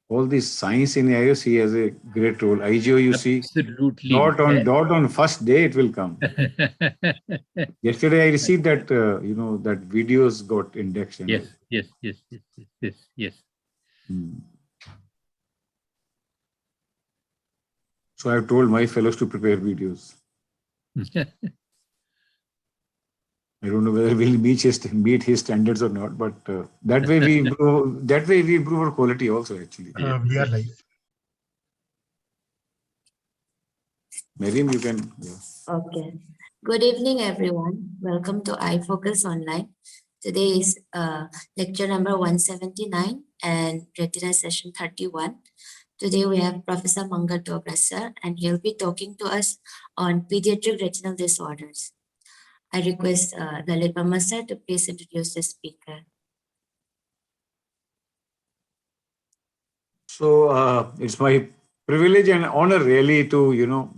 all this science in IOC has a great role. IGO, you see, Absolutely. dot on first day it will come. Yesterday I received that, that videos got indexed. Yes. So I've told my fellows to prepare videos. I don't know whether we'll meet his standards or not, but that way we improve our quality also, actually. We are live. Miriam, you can. Yeah. Okay. Good evening, everyone. Welcome to iFocus Online. Today is lecture number 179 and retina session 31. Today we have Professor Mangat Dogra, sir, and he'll be talking to us on pediatric retinal disorders. I request Lalit sir to please introduce the speaker. So it's my privilege and honor really to,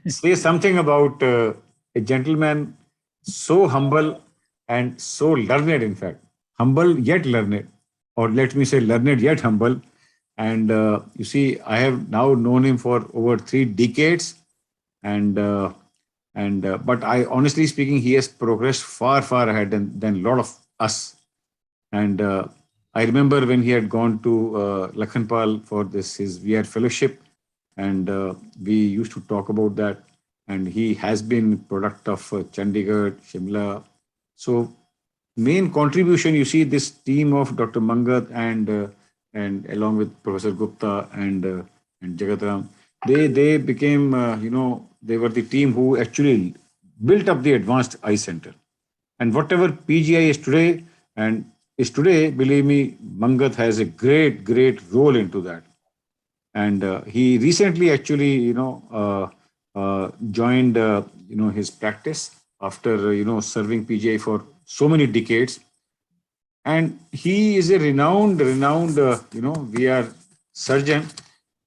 say something about a gentleman so humble and so learned, in fact. Humble yet learned, or let me say learned yet humble. And you see, I have now known him for over 3 decades. But I, honestly speaking, he has progressed far ahead than a lot of us. And I remember when he had gone to Lakhanpal for his VR fellowship, and we used to talk about that. And he has been product of Chandigarh, Shimla. So main contribution, you see, this team of Dr. Mangat and along with Professor Gupta and Jagatram, they became, they were the team who actually built up the Advanced Eye Center. And whatever PGI is today, believe me, Mangat has a great role into that. And he recently actually, joined, his practice after, serving PGI for so many decades. And he is a renowned, VR surgeon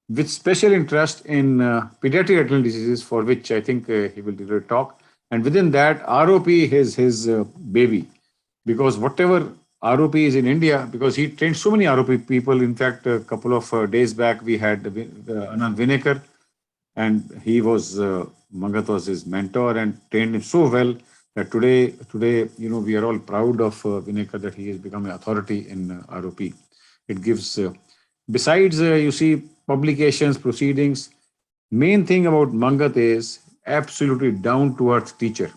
with special interest in pediatric retinal diseases, for which I think he will deliver a talk. And within that, ROP is his baby, because whatever ROP is in India, because he trained so many ROP people. In fact, a couple of days back, we had Anand Vinekar, and he was, Mangat was his mentor and trained him so well that today, we are all proud of Vinekar, that he has become an authority in ROP. It gives, besides, you see, publications, proceedings, main thing about Mangat is absolutely down-to-earth teacher.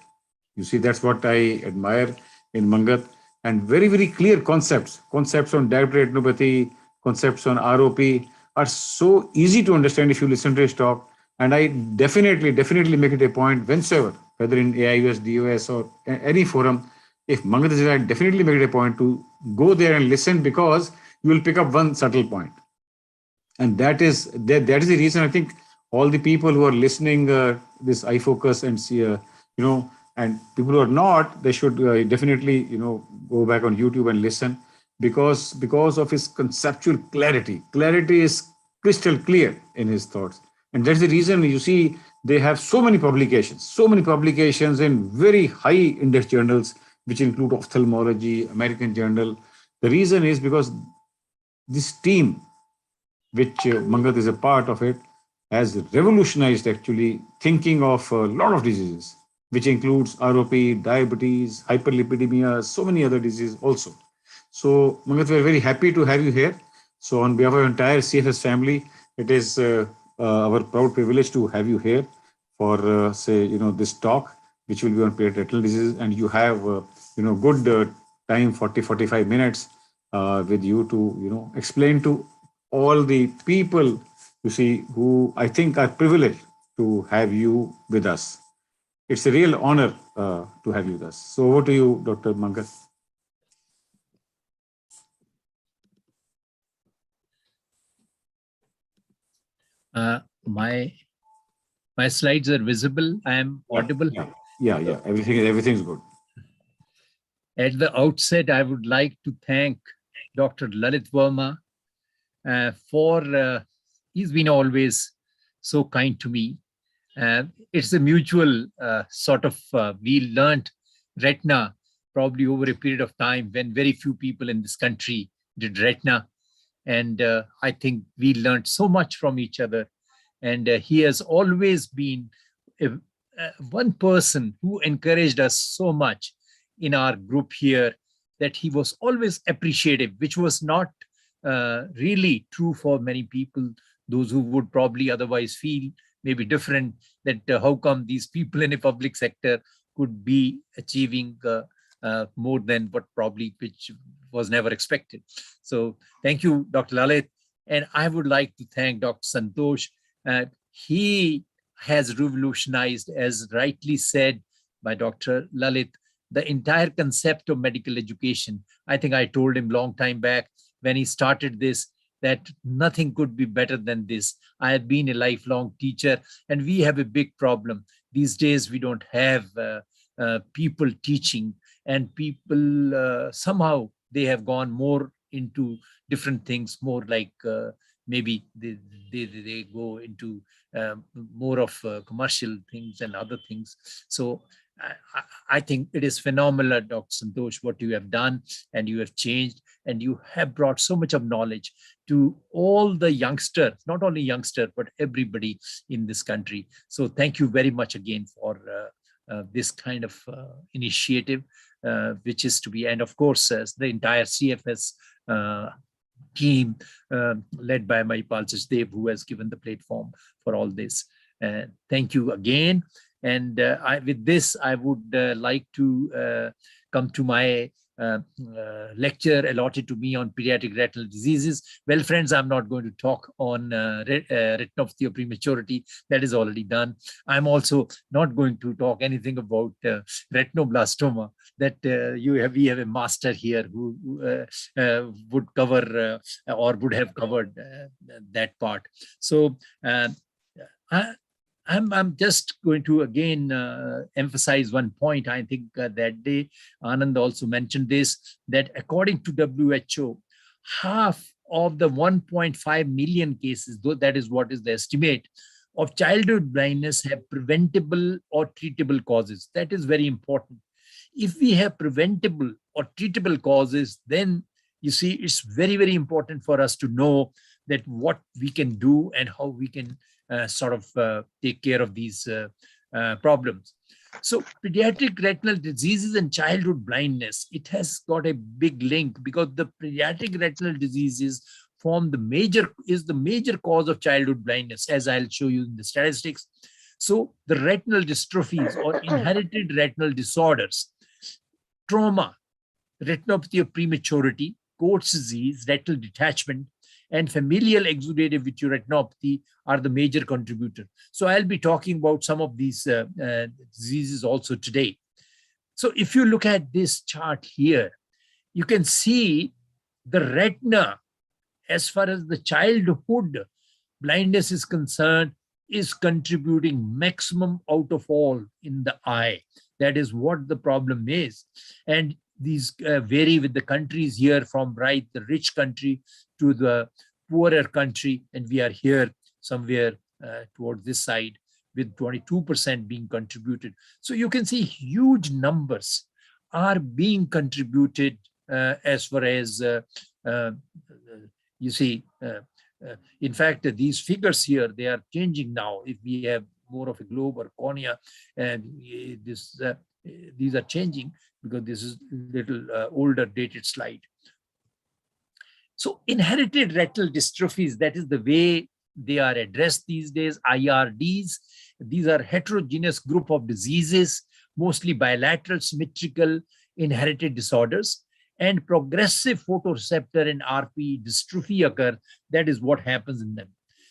You see, that's what I admire in Mangat. And very clear concepts on diabetic retinopathy, concepts on ROP are so easy to understand if you listen to his talk. And I definitely make it a point whensoever, whether in AIUS, DOS or any forum, if Mangat is there, I definitely make it a point to go there and listen, because you will pick up one subtle point. And that is the reason I think all the people who are listening this iFocus and see, and people who are not, they should definitely, go back on YouTube and listen, because of his conceptual clarity. Clarity is crystal clear in his thoughts. And that's the reason you see they have so many publications in very high index journals, which include ophthalmology, American Journal. The reason is because this team, which Mangat is a part of it, has revolutionized actually thinking of a lot of diseases, which includes ROP, diabetes, hyperlipidemia, so many other diseases also. So Mangat, we're very happy to have you here. So on behalf of our entire CFS family, it is our proud privilege to have you here for, this talk, which will be on pediatric retinal disease. And you have, good time, 40-45 minutes with you to, explain to all the people, you see, who I think are privileged to have you with us. It's a real honor to have you with us. So over to you, Dr. Mangat. My slides are visible. I am audible. Yeah. Everything's good. At the outset, I would like to thank Dr. Lalit Verma for he's been always so kind to me. It's a mutual sort of, we learned retina probably over a period of time when very few people in this country did retina. And I think we learned so much from each other. And he has always been one person who encouraged us so much in our group here, that he was always appreciative, which was not really true for many people, those who would probably otherwise feel maybe different, that how come these people in the public sector could be achieving more than what probably, which was never expected. So thank you, Dr. Lalit. And I would like to thank Dr. Santosh. He has revolutionized, as rightly said by Dr. Lalit, the entire concept of medical education. I think I told him long time back when he started this, that nothing could be better than this. I have been a lifelong teacher, and we have a big problem. These days, we don't have people teaching, and people somehow they have gone more into different things, more like maybe they go into more of commercial things and other things. So I think it is phenomenal, Dr. Santosh, what you have done, and you have changed, and you have brought so much of knowledge to all the youngsters, not only youngsters, but everybody in this country. So thank you very much again for this kind of initiative, which is to be, and of course, the entire CFS team led by my Palsasdev, who has given the platform for all this. Thank you again. And with this, I would like to come to my lecture allotted to me on pediatric retinal diseases. Well, friends, I'm not going to talk on retinopathy of prematurity. That is already done. I'm also not going to talk anything about retinoblastoma. That we have a master here who would cover or would have covered that part. So I'm just going to again emphasize one point. I think that day Anand also mentioned this, that according to WHO, half of the 1.5 million cases, though that is what is the estimate, of childhood blindness have preventable or treatable causes. That is very important. If we have preventable or treatable causes, then you see it's very, very important for us to know that what we can do and how we can take care of these problems. So pediatric retinal diseases and childhood blindness, it has got a big link, because the pediatric retinal diseases form the major cause of childhood blindness, as I'll show you in the statistics. So the retinal dystrophies or inherited retinal disorders, trauma, retinopathy of prematurity, Coats disease, retinal detachment, and familial exudative vitreoretinopathy are the major contributor. So I'll be talking about some of these diseases also today. So if you look at this chart here, you can see the retina, as far as the childhood blindness is concerned, is contributing maximum out of all in the eye. That is what the problem is. And these vary with the countries here, from the rich country to the poorer country, and we are here somewhere towards this side with 22% being contributed. So you can see huge numbers are being contributed as far as you see. In fact, these figures here, they are changing now. If we have more of a globe or cornea, and these are changing, because this is a little older dated slide. So inherited retinal dystrophies, that is the way they are addressed these days, IRDs. These are heterogeneous group of diseases, mostly bilateral symmetrical inherited disorders, and progressive photoreceptor and RP dystrophy occur. That is what happens in them.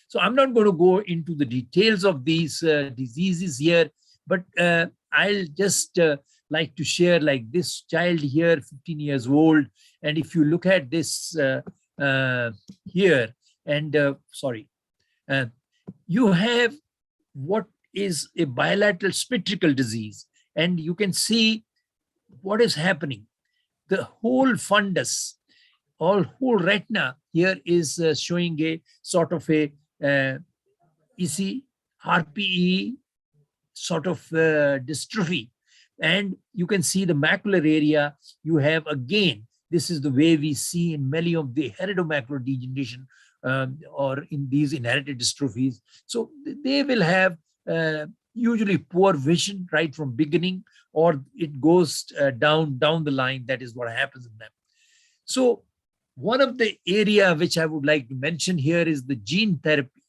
So I'm not going to go into the details of these diseases here, but I'll just like to share, like this child here, 15 years old. And if you look at this here, and you have what is a bilateral symmetrical disease, and you can see what is happening. The whole fundus, whole retina here is showing a sort of a EC, RPE sort of dystrophy. And you can see the macular area, you have again This is the way we see in many of the hereditary degeneration or in these inherited dystrophies. So they will have usually poor vision right from beginning, or it goes down the line. That is what happens in them. So one of the area which I would like to mention here is the gene therapy.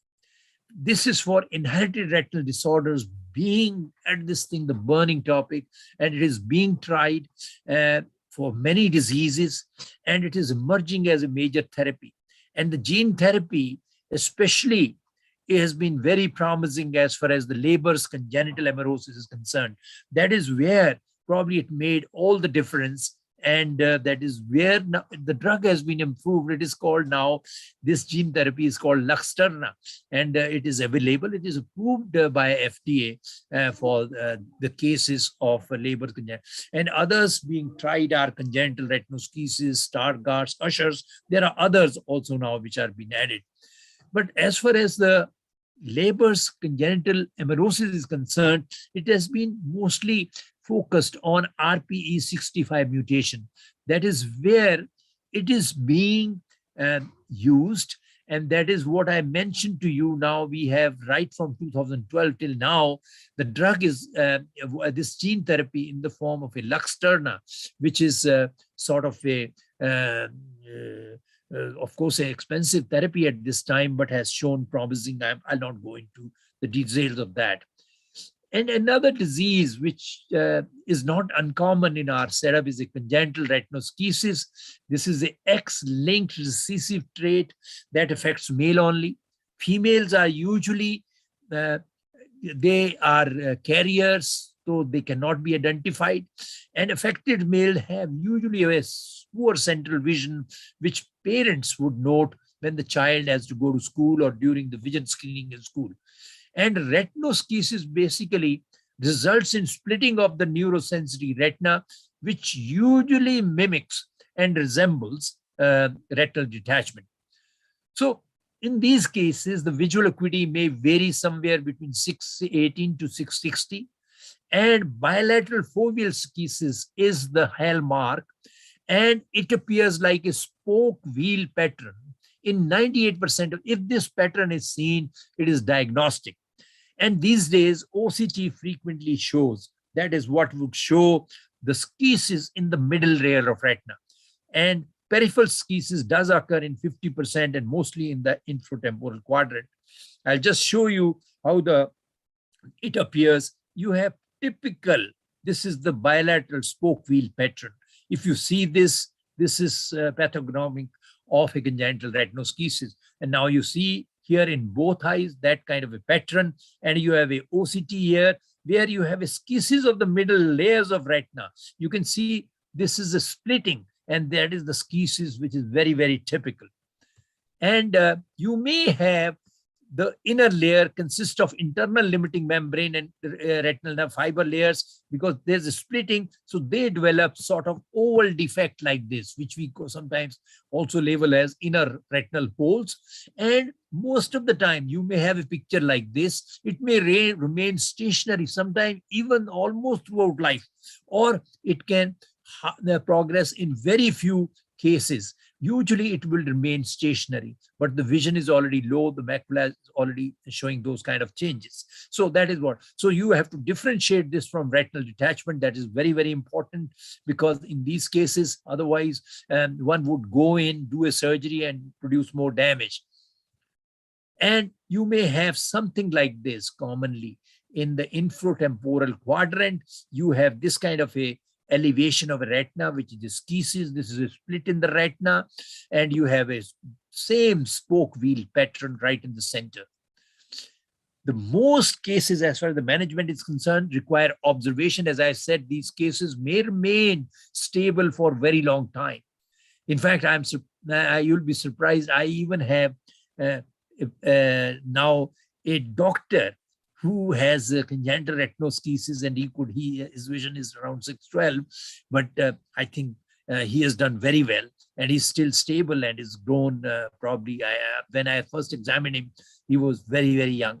This is for inherited retinal disorders being at this thing, the burning topic, and it is being tried for many diseases, and it is emerging as a major therapy. And the gene therapy, especially, it has been very promising as far as the Leber's congenital amaurosis is concerned. That is where probably it made all the difference. And that is where now the drug has been improved. It is called now, this gene therapy is called Luxturna, and it is available. It is approved by FDA for the cases of Leber's congenital. And others being tried are congenital retinoschisis, Stargardt's, Usher's. There are others also now which are being added. But as far as the Leber's congenital amaurosis is concerned, it has been mostly focused on RPE65 mutation. That is where it is being used. And that is what I mentioned to you. Now we have right from 2012 till now, the drug is this gene therapy in the form of a Luxturna, which is sort of a, of course, an expensive therapy at this time, but has shown promising. I'll not go into the details of that. And another disease which is not uncommon in our setup is a congenital retinoschisis. This is an X-linked recessive trait that affects male only. Females are usually, they are carriers, so they cannot be identified. And affected male have usually a poor central vision, which parents would note when the child has to go to school or during the vision screening in school. And retinoschisis basically results in splitting of the neurosensory retina, which usually mimics and resembles retinal detachment. So in these cases, the visual acuity may vary somewhere between 618 to 660. And bilateral foveal schisis is the hallmark, and it appears like a spoke wheel pattern. In 98% of, if this pattern is seen, it is diagnostic. And these days, OCT frequently shows, that is what would show the schisis in the middle layer of retina. And peripheral schisis does occur in 50% and mostly in the infratemporal quadrant. I'll just show you how it appears. You have typical, this is the bilateral spoke wheel pattern. If you see this, this is pathognomic of a congenital retinoschisis. And now you see here in both eyes that kind of a pattern, and you have a OCT here where you have a schisis of the middle layers of retina. You can see this is a splitting, and that is the schisis, which is very, very typical. And you may have the inner layer consist of internal limiting membrane and retinal nerve fiber layers, because there's a splitting. So they develop sort of oval defect like this, which we sometimes also label as inner retinal holes. And most of the time, you may have a picture like this. It may remain stationary, sometimes even almost throughout life, or it can progress in very few cases. Usually it will remain stationary, but the vision is already low, the macula is already showing those kind of changes. So that is what, so you have to differentiate this from retinal detachment. That is very, very important, because in these cases, otherwise one would go in, do a surgery and produce more damage. And you may have something like this commonly in the infratemporal quadrant. You have this kind of a elevation of a retina, which is the schisis. This is a split in the retina, and you have a same spoke wheel pattern right in the center. The most cases, as far as the management is concerned, require observation. As I said, these cases may remain stable for a very long time. In fact, you'll be surprised, I even have now a doctor who has a congenital retinoschisis, and his vision is around 612, but I think he has done very well, and he's still stable and is grown probably. When I first examined him, he was very, very young.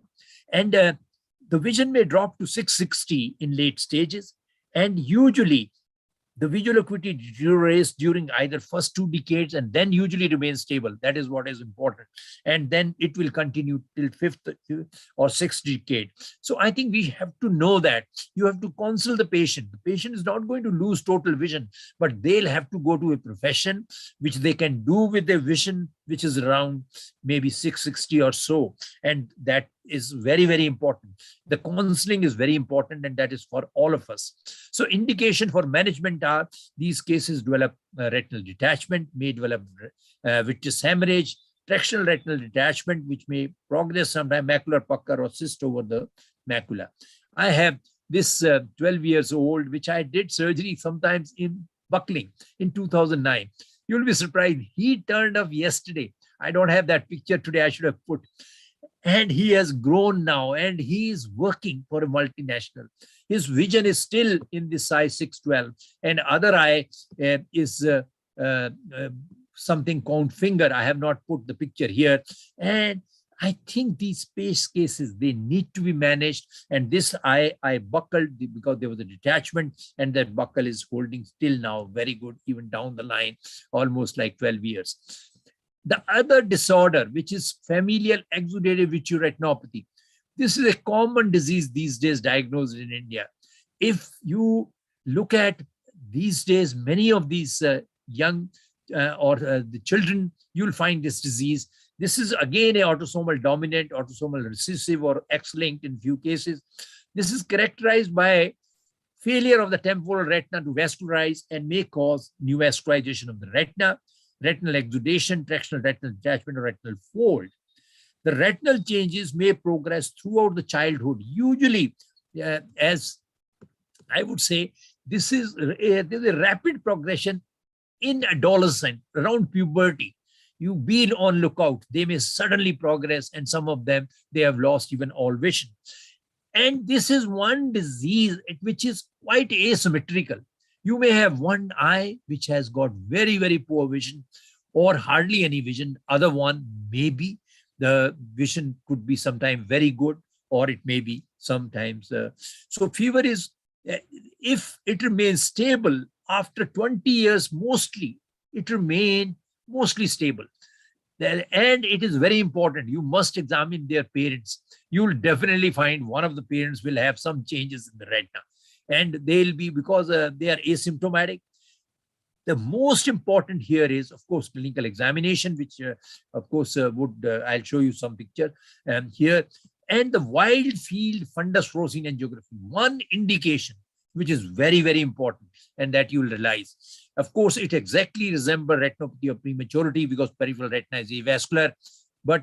And the vision may drop to 660 in late stages, and usually The visual acuity deteriorates during either first 2 decades and then usually remains stable. That is what is important. And then it will continue till 5th or 6th decade. So I think we have to know that you have to counsel the patient. The patient is not going to lose total vision, but they'll have to go to a profession which they can do with their vision, which is around maybe 660 or so. And that is very, very important. The counseling is very important, and that is for all of us. So indication for management are these cases develop retinal detachment, may develop vitreous hemorrhage, tractional retinal detachment, which may progress sometime macular pucker or cyst over the macula. I have this 12 years old, which I did surgery sometimes in buckling in 2009. You'll be surprised. He turned up yesterday. I don't have that picture today. I should have put. And he has grown now, and he is working for a multinational. His vision is still in the size 612, and other eye is something called finger. I have not put the picture here. And I think these space cases, they need to be managed. And this I buckled because there was a detachment, and that buckle is holding still now very good, even down the line, almost like 12 years. The other disorder, which is familial exudative vitreoretinopathy. This is a common disease these days diagnosed in India. If you look at these days, many of these young or the children, you'll find this disease. This is again a autosomal dominant, autosomal recessive, or X-linked in few cases. This is characterized by failure of the temporal retina to vascularize and may cause neovascularization of the retina, retinal exudation, tractional retinal detachment, or retinal fold. The retinal changes may progress throughout the childhood. Usually, as I would say, there's a rapid progression in adolescence, around puberty. You be on lookout. They may suddenly progress, and some of them, they have lost even all vision. And this is one disease which is quite asymmetrical. You may have one eye which has got very, very poor vision or hardly any vision. Other one, maybe the vision could be sometimes very good, or it may be sometimes. So fever is, if it remains stable after 20 years, mostly, it remains mostly stable. And it is very important. You must examine their parents. You'll definitely find one of the parents will have some changes in the retina. And they'll be, because they are asymptomatic. The most important here is, of course, clinical examination, which, of course, I'll show you some picture here. And the wide field fundus fluorescein angiography, one indication, which is very, very important, and that you'll realize. Of course, it exactly resembles retinopathy of prematurity because peripheral retina is avascular, but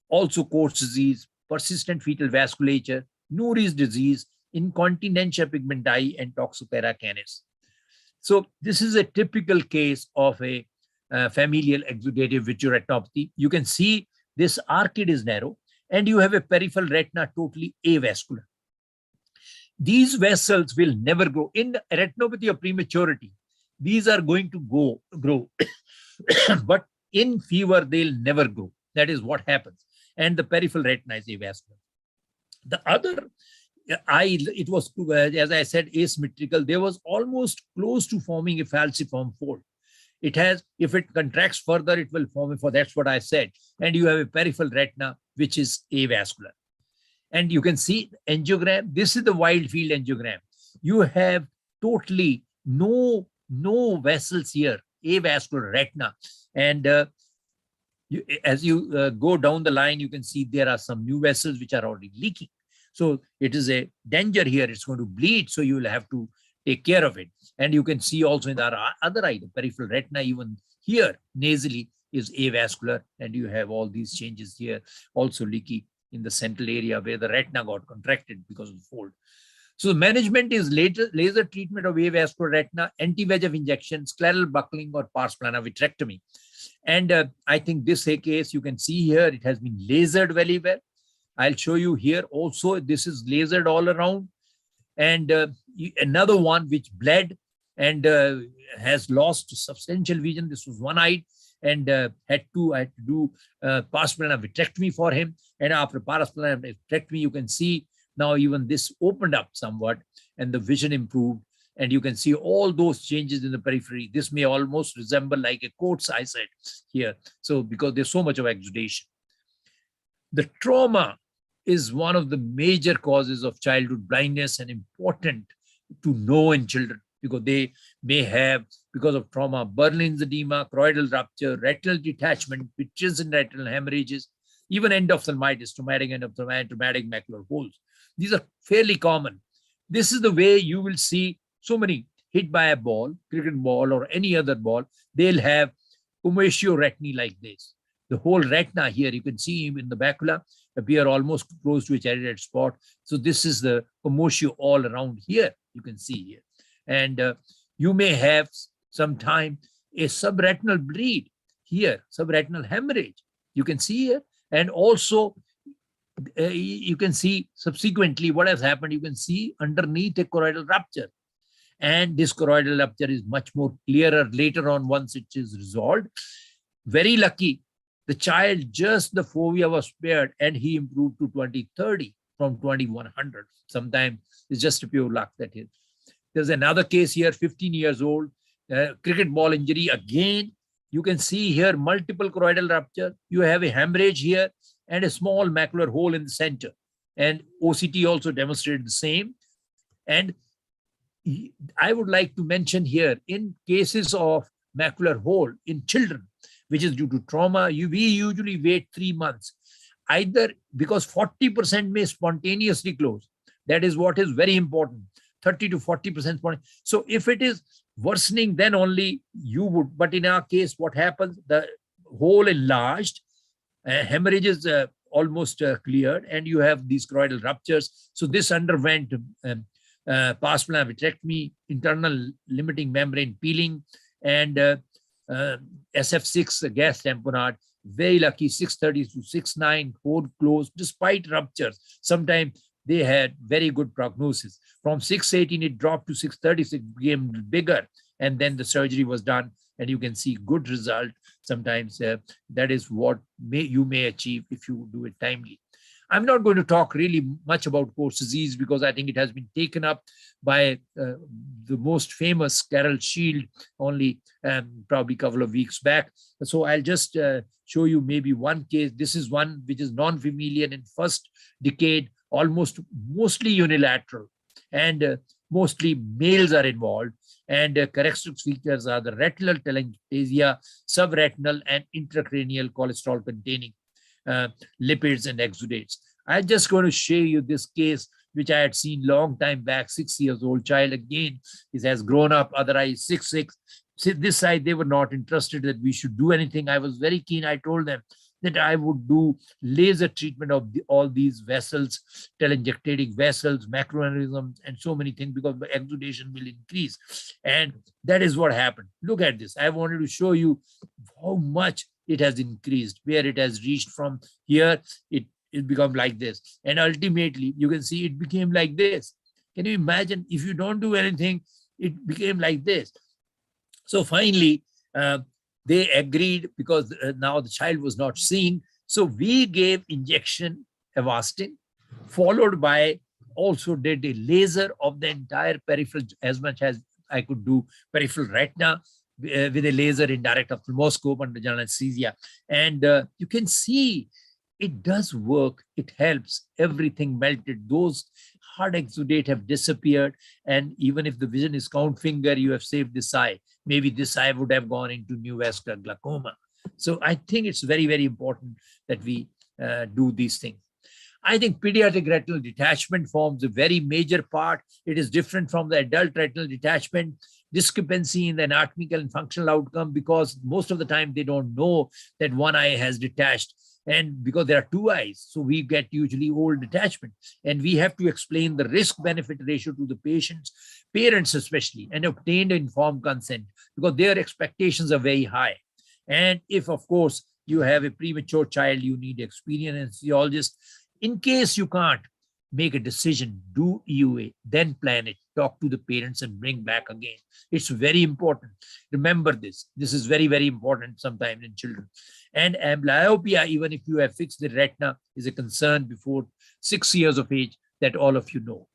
also Coats disease, persistent fetal vasculature, Nuri's disease, incontinentia pigmenti, and toxopera canis. So this is a typical case of a familial exudative vitreoretinopathy. You can see this arcade is narrow, and you have a peripheral retina totally avascular. These vessels will never grow. In retinopathy of prematurity, these are going to grow, but in fever, they'll never grow. That is what happens. And the peripheral retina is avascular. The other eye, it was, as I said, asymmetrical. There was almost close to forming a falciform fold. It has, if it contracts further, it will form, that's what I said. And you have a peripheral retina, which is avascular. And you can see angiogram. This is the wide field angiogram. You have totally no vessels here, avascular retina. And as you go down the line, you can see there are some new vessels which are already leaking. So it is a danger here. It's going to bleed. So you will have to take care of it. And you can see also in the other eye, the peripheral retina, even here, nasally is avascular. And you have all these changes here, also leaky in the central area where the retina got contracted because of the fold. So management is laser treatment of avascular retina, anti-VEGF injection, scleral buckling, or pars plana vitrectomy. And I think this case, you can see here, it has been lasered very well. I'll show you here also, this is lasered all around. And another one which bled and has lost substantial vision. This was one-eyed, and I had to do pars plana vitrectomy for him. And after pars plana vitrectomy, you can see now even this opened up somewhat and the vision improved. And you can see all those changes in the periphery. This may almost resemble like a quartz eyesight here. So because there's so much of exudation. The trauma is one of the major causes of childhood blindness and important to know in children because they may have, because of trauma, Berlin's edema, choroidal rupture, retinal detachment, pictures and retinal hemorrhages, even endophthalmitis, traumatic endophthalmitis, traumatic macular holes. These are fairly common. This is the way you will see so many hit by a ball, cricket ball or any other ball, they'll have commotion retinae like this. The whole retina here, you can see in the macula, appear almost close to a cherry-red spot. So this is the commotion all around here, you can see here. And you may have sometime a subretinal bleed here, subretinal hemorrhage, you can see here. And also, you can see subsequently what has happened, you can see underneath a choroidal rupture. And this choroidal rupture is much more clearer later on once it is resolved. Very lucky, the child, just the fovea was spared and he improved to 20/30 from 2100. Sometimes it's just a pure luck that is. There's another case here, 15 years old, cricket ball injury. Again, you can see here multiple choroidal rupture. You have a hemorrhage here and a small macular hole in the center. And OCT also demonstrated the same. And I would like to mention here, in cases of macular hole in children, which is due to trauma, we usually wait 3 months, either because 40% may spontaneously close. That is what is very important, 30 to 40% spontaneous. So if it is worsening, then only you would. But in our case, what happens? The hole enlarged, hemorrhage is almost cleared, and you have these choroidal ruptures. So this underwent pars-plana vitrectomy, internal limiting membrane peeling, and SF6 gas tamponade. Very lucky, 630 to 69, hole closed despite ruptures. Sometimes they had very good prognosis. From 618, it dropped to 636, became bigger, and then the surgery was done, and you can see good result. Sometimes that is what you may achieve if you do it timely. I'm not going to talk really much about Coarse disease because I think it has been taken up by the most famous Carol Shield only probably a couple of weeks back. So I'll just show you maybe one case. This is one which is non-familial in first decade, mostly unilateral, and mostly males are involved. And characteristic features are the retinal telangiectasia, subretinal and intracranial cholesterol containing lipids and exudates. I'm just going to show you this case, which I had seen long time back, 6 years old child. Again, he has grown up, other eye 6'6". This side, they were not interested that we should do anything. I was very keen. I told them that I would do laser treatment of all these vessels, telangiectatic vessels, macroaneurysms, and so many things, because the exudation will increase. And that is what happened. Look at this. I wanted to show you how much it has increased, where it has reached from here, it become like this. And ultimately, you can see it became like this. Can you imagine if you don't do anything, it became like this. So finally, they agreed because now the child was not seeing. So we gave injection Avastin, followed by also did a laser of the entire peripheral, as much as I could do peripheral retina with a laser in direct ophthalmoscope under general anesthesia. And you can see it does work. It helps. Everything melted. Those hard exudate have disappeared. And even if the vision is count finger, you have saved this eye. Maybe this eye would have gone into neovascular glaucoma. So I think it's very, very important that we do these things. I think pediatric retinal detachment forms a very major part. It is different from the adult retinal detachment. Discrepancy in the anatomical and functional outcome, because most of the time they don't know that one eye has detached. And because there are two eyes, so we get usually old detachment. And we have to explain the risk-benefit ratio to the patients, parents especially, and obtain informed consent, because their expectations are very high. And if, of course, you have a premature child, you need experienced anesthesiologist. In case you can't make a decision, do EUA, then plan it, talk to the parents and bring back again. It's very important. Remember this. This is very, very important sometimes in children. And amblyopia, even if you have fixed the retina, is a concern before 6 years of age, that all of you know.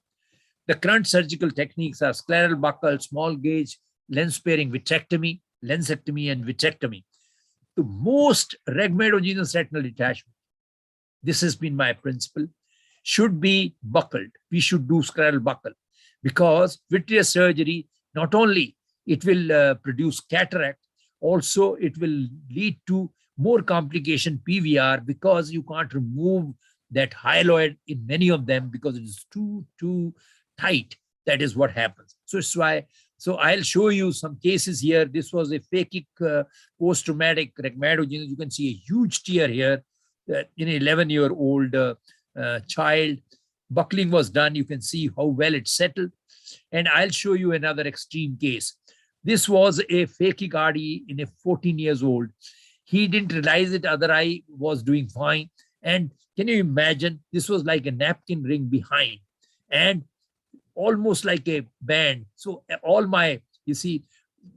The current surgical techniques are scleral buckle, small gauge, lens sparing vitrectomy, lensectomy, and vitrectomy. The most rhegmatogenous retinal detachment, this has been my principle, should be buckled. We should do scleral buckle, because vitreous surgery, not only it will produce cataract, also it will lead to more complication PVR, because you can't remove that hyaloid in many of them because it is too tight. That is what happens. So it's why. So I'll show you some cases here. This was a phakic post-traumatic rhegmatogenous. You can see a huge tear here in an 11-year-old child. Buckling was done. You can see how well it settled. And I'll show you another extreme case. This was a phakic RD in a 14 years old. He didn't realize it. Other eye was doing fine. And can you imagine? This was like a napkin ring behind and almost like a band. So all my, you see,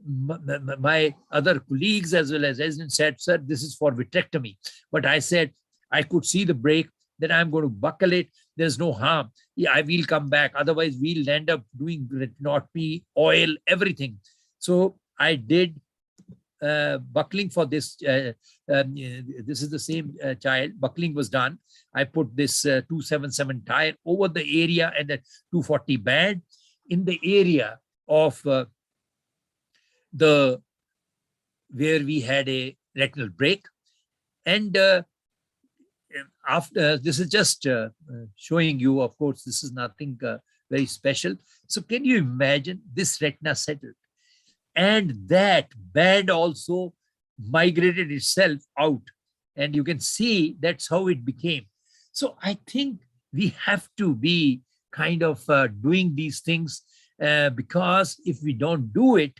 my other colleagues as well as residents said, sir, this is for vitrectomy. But I said, I could see the break, that I'm going to buckle it. There's no harm. Yeah, I will come back. Otherwise, we'll end up doing retinotomy, oil, everything. So I did buckling for this. This is the same child. Buckling was done. I put this 277 tire over the area and the 240 band in the area of where we had a retinal break. And after this is just showing you, of course, this is nothing very special. So can you imagine this retina settled? And that band also migrated itself out. And you can see that's how it became. So I think we have to be kind of doing these things because if we don't do it,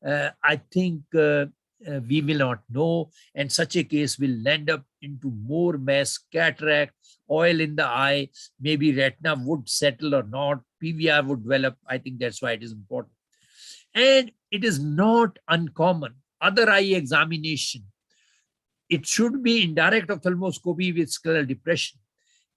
I think we will not know. And such a case will end up into more mass cataract, oil in the eye, maybe retina would settle or not, PVR would develop. I think that's why it is important. And it is not uncommon. Other eye examination, it should be indirect ophthalmoscopy with scleral depression.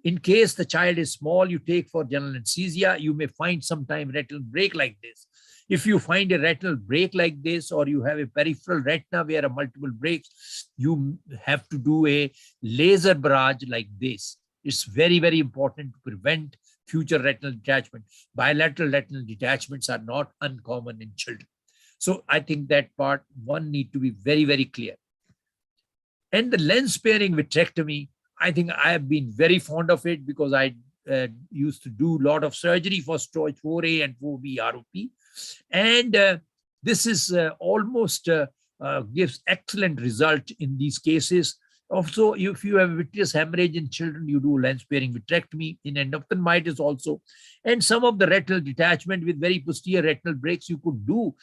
In case the child is small, you take for general anesthesia, you may find sometime retinal break like this. If you find a retinal break like this, or you have a peripheral retina where are multiple breaks, you have to do a laser barrage like this. It's very, very important to prevent future retinal detachment. Bilateral retinal detachments are not uncommon in children. So I think that part one need to be very, very clear. And the lens sparing vitrectomy, I think I have been very fond of it because I used to do a lot of surgery for stage 4A and 4B ROP. And this is almost gives excellent result in these cases. Also, if you have vitreous hemorrhage in children, you do lens sparing vitrectomy. In endophthalmitis also. And some of the retinal detachment with very posterior retinal breaks, you could do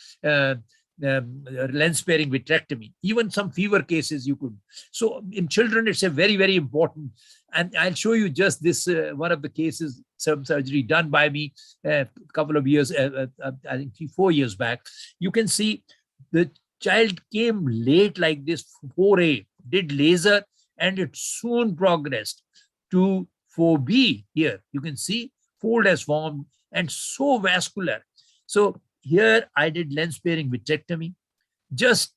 lens sparing vitrectomy. Even some fever cases you could. So in children, it's a very, very important. And I'll show you just this, one of the cases, some surgery done by me a couple of years, I think 3-4 years back. You can see the child came late like this, 4A, did laser, and it soon progressed to 4B here. You can see fold has formed and so vascular. So here I did lens sparing vitrectomy, just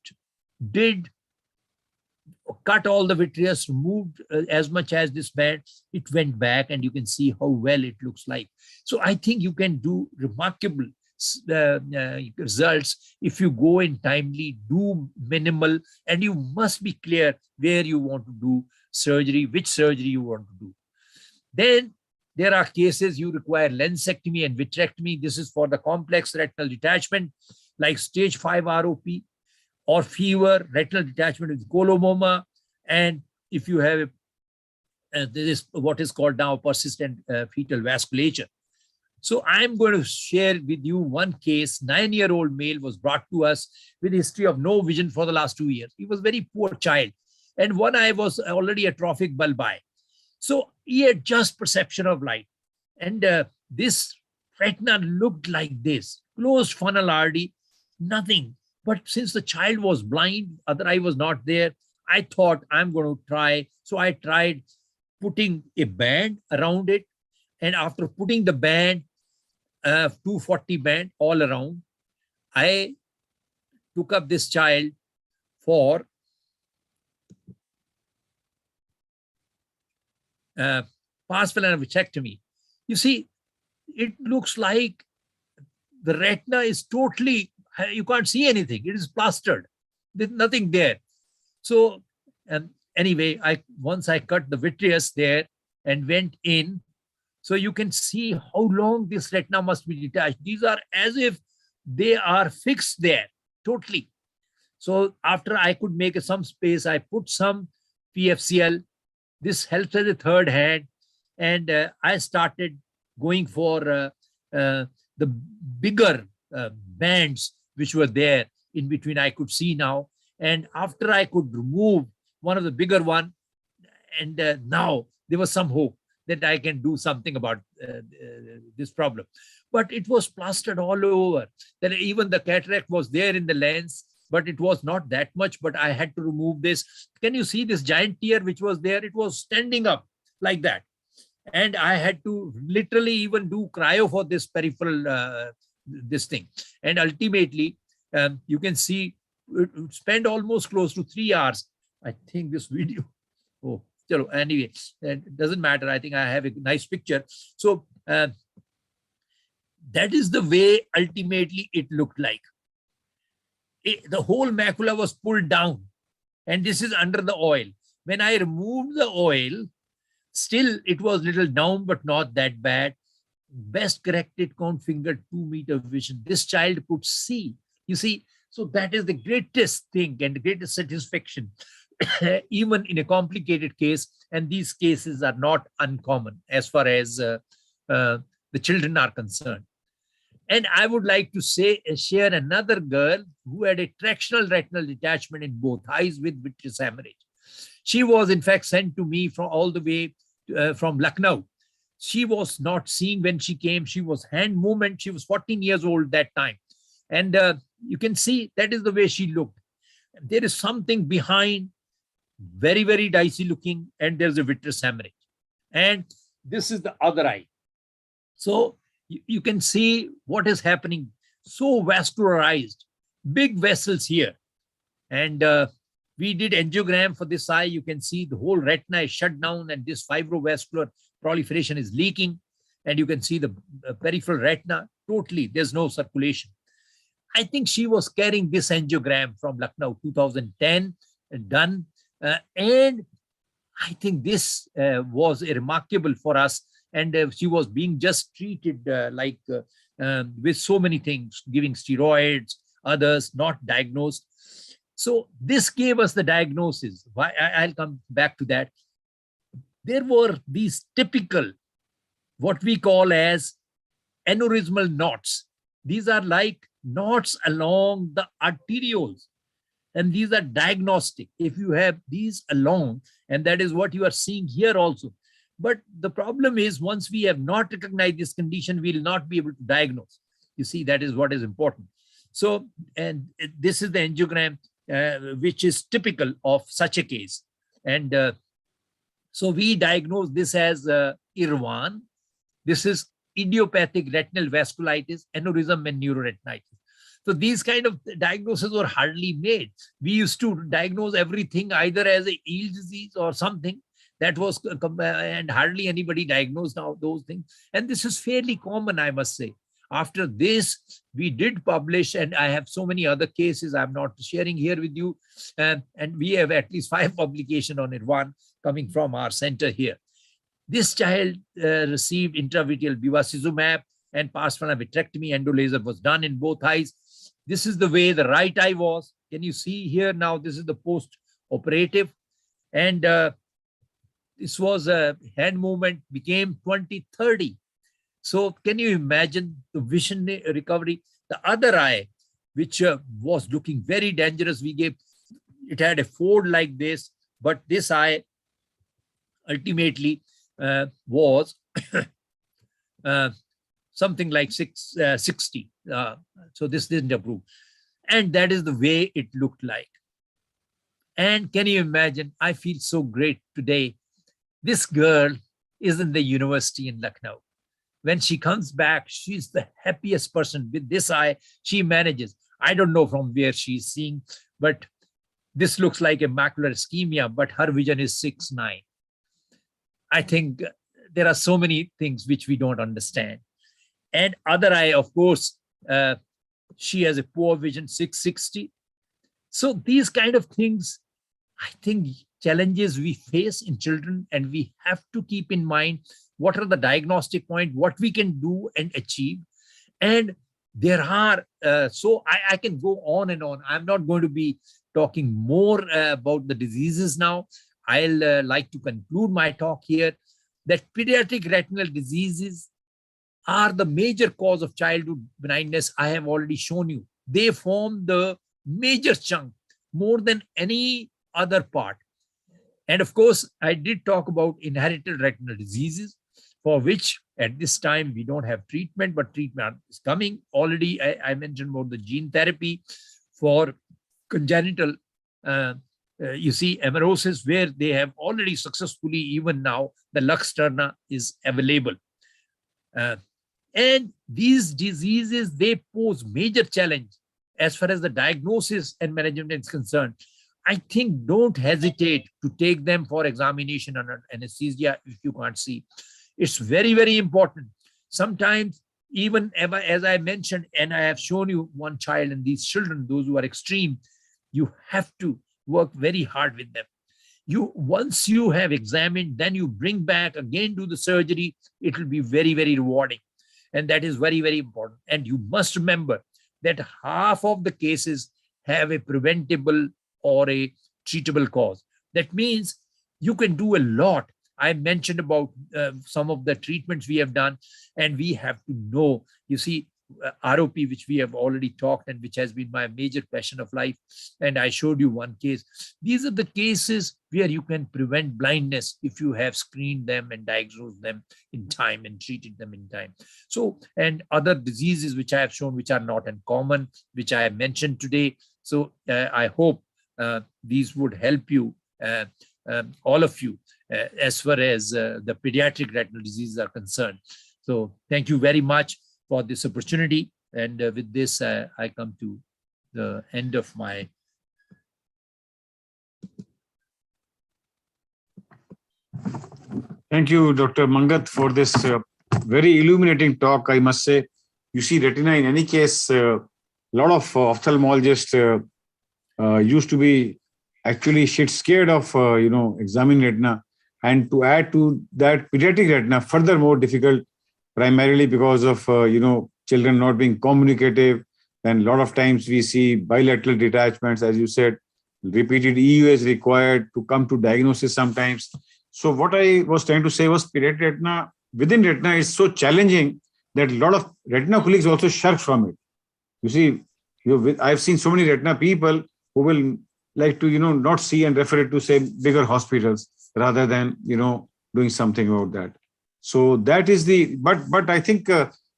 did cut all the vitreous, removed as much as this band, it went back, and you can see how well it looks like. So I think you can do remarkable results if you go in timely, do minimal, and you must be clear where you want to do surgery, which surgery you want to do. Then there are cases you require lensectomy and vitrectomy. This is for the complex retinal detachment, like stage 5 ROP or fever, retinal detachment with coloboma. And if you have this is what is called now persistent fetal vasculature. So I'm going to share with you one case. 9-year-old male was brought to us with a history of no vision for the last 2 years. He was a very poor child. And one eye was already atrophic bulbi. So he had just perception of light. And this retina looked like this. Closed funnel RD, nothing. But since the child was blind, other eye was not there, I thought I'm going to try. So I tried putting a band around it. And after putting the band, 240 band all around. I took up this child for partial vitrectomy. You see, it looks like the retina is totally, you can't see anything. It is plastered. There's nothing there. So anyway, once I cut the vitreous there and went in, so you can see how long this retina must be detached. These are as if they are fixed there totally. So after I could make some space, I put some PFCL. This helps as a third hand. And I started going for the bigger bands which were there in between. I could see now. And after I could remove one of the bigger one, and now there was some hope that I can do something about this problem. But it was plastered all over. That even the cataract was there in the lens, but it was not that much. But I had to remove this. Can you see this giant tear which was there? It was standing up like that. And I had to literally even do cryo for this peripheral, this thing. And ultimately, you can see, it spent almost close to 3 hours. I think this video, oh, anyway, it doesn't matter. I think I have a nice picture. So that is the way ultimately it looked like. The whole macula was pulled down, and this is under the oil. When I removed the oil, still it was little down, but not that bad. Best corrected count finger 2-meter vision. This child could see. You see, so that is the greatest thing and the greatest satisfaction, even in a complicated case. And these cases are not uncommon as far as the children are concerned. And I would like to share another girl who had a tractional retinal detachment in both eyes with vitreous hemorrhage. She was in fact sent to me from all the way from Lucknow. She was not seeing when she came. She was hand movement. She was 14 years old that time. And you can see that is the way she looked. There is something behind, very, very dicey looking, and there's a vitreous hemorrhage. And this is the other eye. So you can see what is happening. So vascularized, big vessels here. And we did angiogram for this eye. You can see the whole retina is shut down, and this fibrovascular proliferation is leaking. And you can see the peripheral retina totally, there's no circulation. I think she was carrying this angiogram from Lucknow, 2010, done. And I think this was remarkable for us. And she was being just treated with so many things, giving steroids, others not diagnosed. So this gave us the diagnosis. I'll come back to that. There were these typical, what we call as aneurysmal knots. These are like knots along the arterioles. And these are diagnostic. If you have these along, and that is what you are seeing here also. But the problem is, once we have not recognized this condition, we will not be able to diagnose. You see, that is what is important. So, and this is the angiogram, which is typical of such a case. And so we diagnose this as IRWAN. This is idiopathic retinal vasculitis, aneurysm, and neuroretinitis. So these kind of diagnoses were hardly made. We used to diagnose everything either as a Eel disease or something. That was, and hardly anybody diagnosed now those things. And this is fairly common, I must say. After this, we did publish, and I have so many other cases I'm not sharing here with you. And we have at least 5 publications on IRWAN coming from our center here. This child received intravitreal bevacizumab and partial vitrectomy. Endolaser was done in both eyes. This is the way the right eye was. Can you see here now? This is the post-operative. And this was a hand movement, became 20/30. So can you imagine the vision recovery? The other eye, which was looking very dangerous, it had a fold like this, but this eye ultimately was something like 60. So this didn't approve. And that is the way it looked like. And can you imagine, I feel so great today. This girl is in the university in Lucknow. when she comes back, she's the happiest person. With this eye, she manages. I don't know from where she's seeing, but this looks like a macular ischemia, but her vision is 6/9. I think there are so many things which we don't understand. And other eye, of course, she has a poor vision, 660. So these kind of things, I think, challenges we face in children, and we have to keep in mind what are the diagnostic points, what we can do and achieve. And there are, so I can go on and on. I'm not going to be talking more about the diseases now. I'll like to conclude my talk here that pediatric retinal diseases are the major cause of childhood blindness. I have already shown you. They form the major chunk more than any other part. And of course, I did talk about inherited retinal diseases, for which at this time we don't have treatment, but treatment is coming. Already I mentioned about the gene therapy for congenital, you see, amaurosis, where they have already successfully, even now, the Luxturna is available. And these diseases, they pose major challenge as far as the diagnosis and management is concerned. I think don't hesitate to take them for examination under anesthesia if you can't see. It's very, very important. Sometimes, even as I mentioned, and I have shown you one child and these children, those who are extreme, you have to work very hard with them. Once you have examined, then you bring back again, do the surgery. It will be very, very rewarding. And that is very, very important. And you must remember that half of the cases have a preventable or a treatable cause. That means you can do a lot. I mentioned about some of the treatments we have done, and we have to know, you see, ROP, which we have already talked and which has been my major passion of life. And I showed you one case. These are the cases where you can prevent blindness if you have screened them and diagnosed them in time and treated them in time. So, and other diseases which I have shown, which are not uncommon, which I have mentioned today. So I hope these would help you, all of you, as far as the pediatric retinal diseases are concerned. So thank you very much for this opportunity. And with this, I come to the end of my. Thank you, Dr. Mangat, for this very illuminating talk, I must say. You see, retina, in any case, a lot of ophthalmologists used to be actually scared of, examining retina. And to add to that, pediatric retina, further more difficult, primarily because of, children not being communicative. And a lot of times we see bilateral detachments, as you said, repeated EUAs required to come to diagnosis sometimes. So what I was trying to say was pediatric retina, within retina, is so challenging that a lot of retina colleagues also shirk from it. You see, I've seen so many retina people who will like to, not see and refer it to, say, bigger hospitals rather than, doing something about that. So that is but I think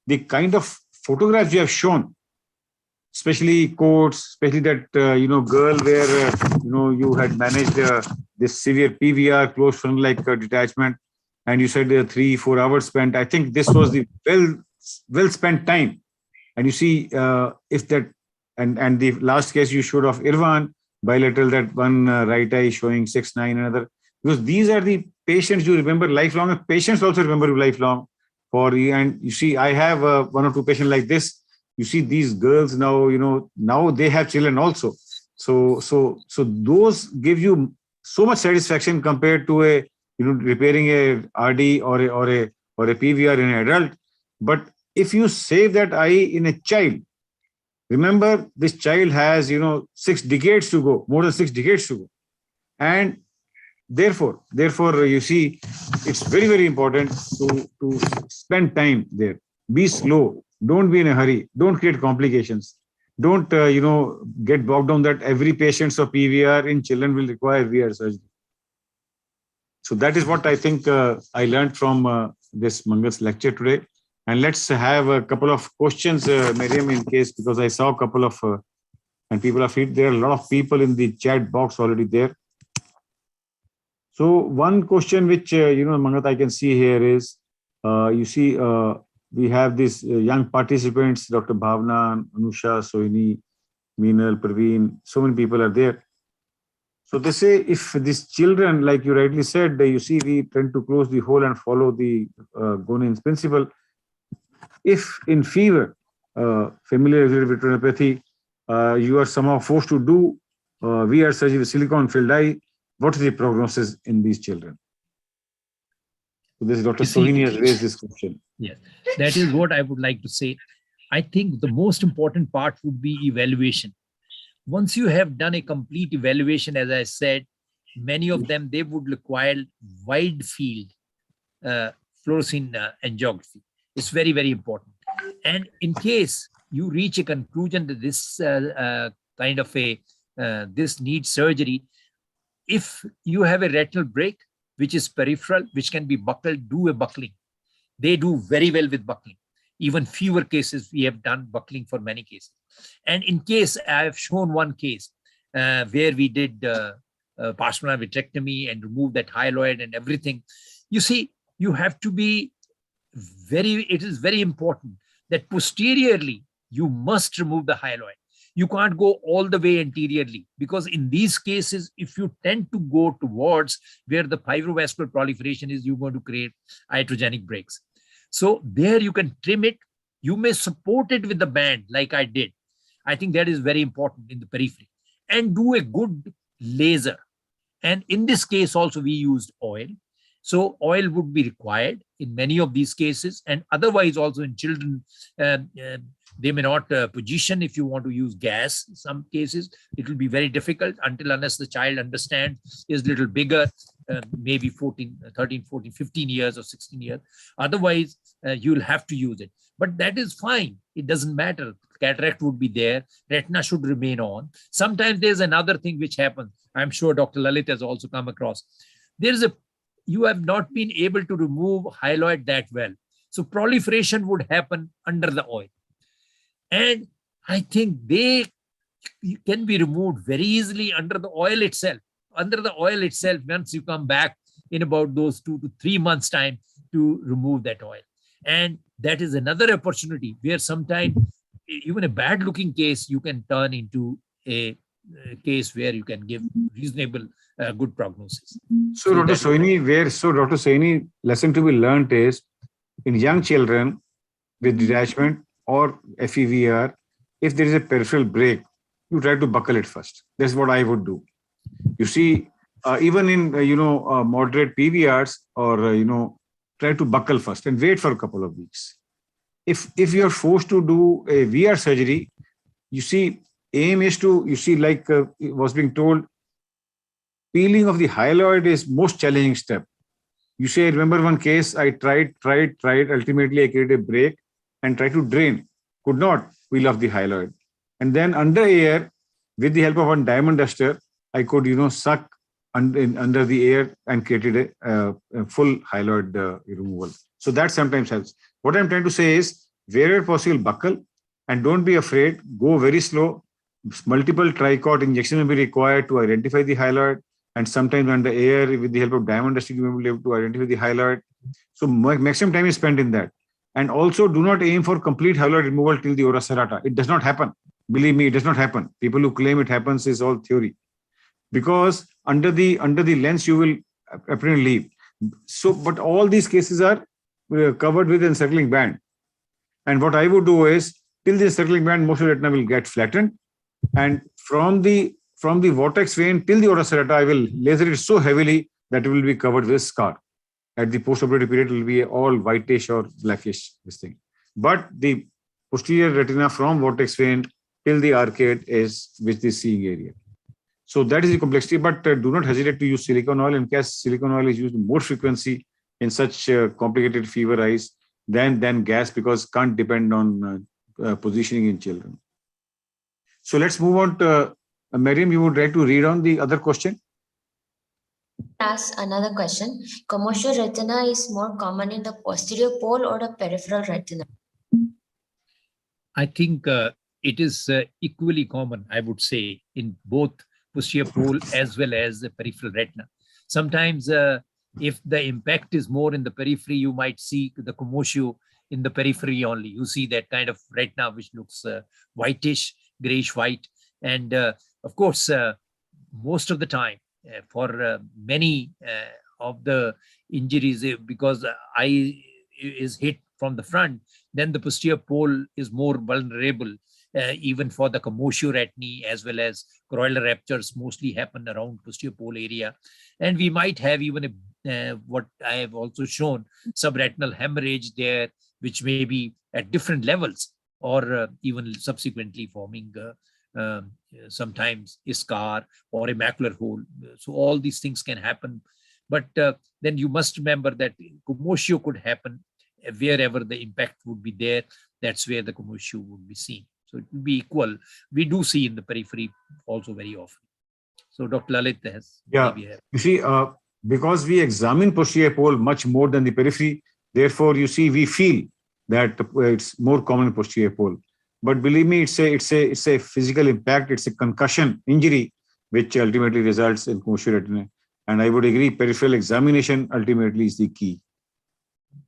the kind of photographs you have shown, especially coats, especially that, girl where, you had managed this severe PVR, close funnel-like detachment, and you said 3-4 hours spent. I think this was the well spent time. And you see, if that, and the last case you showed of Irwan, bilateral, that one right eye showing 6/9, another, because these are the patients you remember lifelong, and patients also remember you lifelong. And you see, I have 1 or 2 patients like this. You see, these girls now, now they have children also. So those give you so much satisfaction compared to a, repairing a RD or a PVR in an adult. But if you save that eye in a child, remember, this child has, 6 decades to go, more than 6 decades to go. And therefore, you see, it's very, very important to spend time there. Be slow. Don't be in a hurry. Don't create complications. Don't, get bogged down that every patient of PVR in children will require VR surgery. So that is what I think I learned from this Mangat's lecture today. And let's have a couple of questions, Miriam, in case, because I saw a couple of, and people are feed. There are a lot of people in the chat box already there. So one question which, Mangat, I can see here is, you see, we have these young participants, Dr. Bhavna, Anusha, Sohini, Meenal, Praveen, so many people are there. So they say if these children, like you rightly said, you see, we tend to close the hole and follow the Gonin's principle. If in fever, familial retinopathy, you are somehow forced to do VR surgery with silicone-filled eye, what is the prognosis in these children? So this Dr. Sohini has raised this question. Yes, that is what I would like to say. I think the most important part would be evaluation. Once you have done a complete evaluation, as I said, many of them, they would require wide field fluorescein angiography. It's very, very important. And in case you reach a conclusion that this kind of this needs surgery, if you have a retinal break, which is peripheral, which can be buckled, do a buckling. They do very well with buckling. Even fewer cases, we have done buckling for many cases. And in case, I have shown one case where we did partial vitrectomy and removed that hyaloid and everything. You see, you have to be it is very important that posteriorly, you must remove the hyaloid. You can't go all the way anteriorly, because in these cases, if you tend to go towards where the fibrovascular proliferation is, you're going to create iatrogenic breaks. So there you can trim it. You may support it with the band like I did. I think that is very important in the periphery. And do a good laser. And in this case also we used oil. So oil would be required in many of these cases, and otherwise also in children, they may not position if you want to use gas. In some cases, it will be very difficult unless the child understands, is a little bigger, maybe 13, 14, 15 years or 16 years. Otherwise, you'll have to use it. But that is fine. It doesn't matter. Cataract would be there. Retina should remain on. Sometimes there's another thing which happens. I'm sure Dr. Lalit has also come across. You have not been able to remove hyaloid that well. So proliferation would happen under the oil. And I think they can be removed very easily under the oil itself. Under the oil itself, once you come back in about those 2 to 3 months' time to remove that oil. And that is another opportunity where sometimes even a bad looking case, you can turn into a case where you can give reasonable good prognosis. So Dr. Sohini, lesson to be learned is in young children with detachment or FEVR, if there is a peripheral break, you try to buckle it first. That's what I would do. You see, even in moderate PVRs or try to buckle first and wait for a couple of weeks. If you are forced to do a VR surgery, you see, aim is to, like was being told, peeling of the hyaloid is most challenging step. You say, remember one case, I tried, ultimately I created a break and tried to drain, could not peel off the hyaloid. And then under air, with the help of one diamond duster, I could, suck under the air and created a full hyaloid removal. So that sometimes helps. What I'm trying to say is, wherever possible, buckle and don't be afraid, go very slow. Multiple tricot injection will be required to identify the hyaloid, and sometimes under air with the help of diamond dusting you will be able to identify the hyaloid. So maximum time is spent in that. And also do not aim for complete hyaloid removal till the ora serrata. It does not happen. Believe me, it does not happen. People who claim it happens is all theory. Because under the lens you will apparently leave. So, but all these cases are covered with an encircling band. And what I would do is, till the encircling band, most of the retina will get flattened. And from the vortex vein till the ora serrata, I will laser it so heavily that it will be covered with scar. At the postoperative period, it will be all whitish or blackish, this thing. But the posterior retina from vortex vein till the arcade is with the seeing area. So that is the complexity, but do not hesitate to use silicone oil in case silicone oil is used more frequency in such complicated fever eyes than gas, because can't depend on positioning in children. So let's move on to Miriam, you would like to read on the other question? Ask another question. Commercial retina is more common in the posterior pole or the peripheral retina? I think it is equally common, I would say, in both posterior pole as well as the peripheral retina. Sometimes if the impact is more in the periphery, you might see the commotio in the periphery only. You see that kind of retina which looks whitish, grayish white. And of course, most of the time, for many of the injuries, because eye is hit from the front, then the posterior pole is more vulnerable, even for the commotio retinae, as well as choroidal ruptures mostly happen around posterior pole area. And we might have even what I have also shown, subretinal hemorrhage there, which may be at different levels, or even subsequently forming sometimes a scar or a macular hole. So all these things can happen. But then you must remember that commotio could happen wherever the impact would be there. That's where the commotio would be seen. So it will be equal. We do see in the periphery also very often. So Dr. Lalit has. You see, because we examine posterior pole much more than the periphery, therefore, you see, we feel that it's more common in posterior pole. But believe me, it's a physical impact. It's a concussion injury, which ultimately results in commotio retinae. And I would agree, peripheral examination ultimately is the key.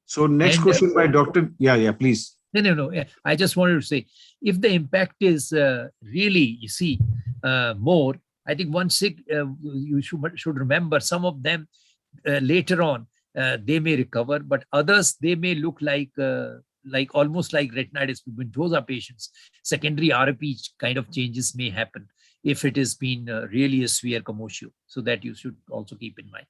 So next question by Dr. Please. No. I just wanted to say, if the impact is really, you see, more, I think you should remember some of them later on, they may recover, but others, they may look like almost like retinitis pigmentosa patients. Secondary RP kind of changes may happen if it has been really a severe commotio. So that you should also keep in mind.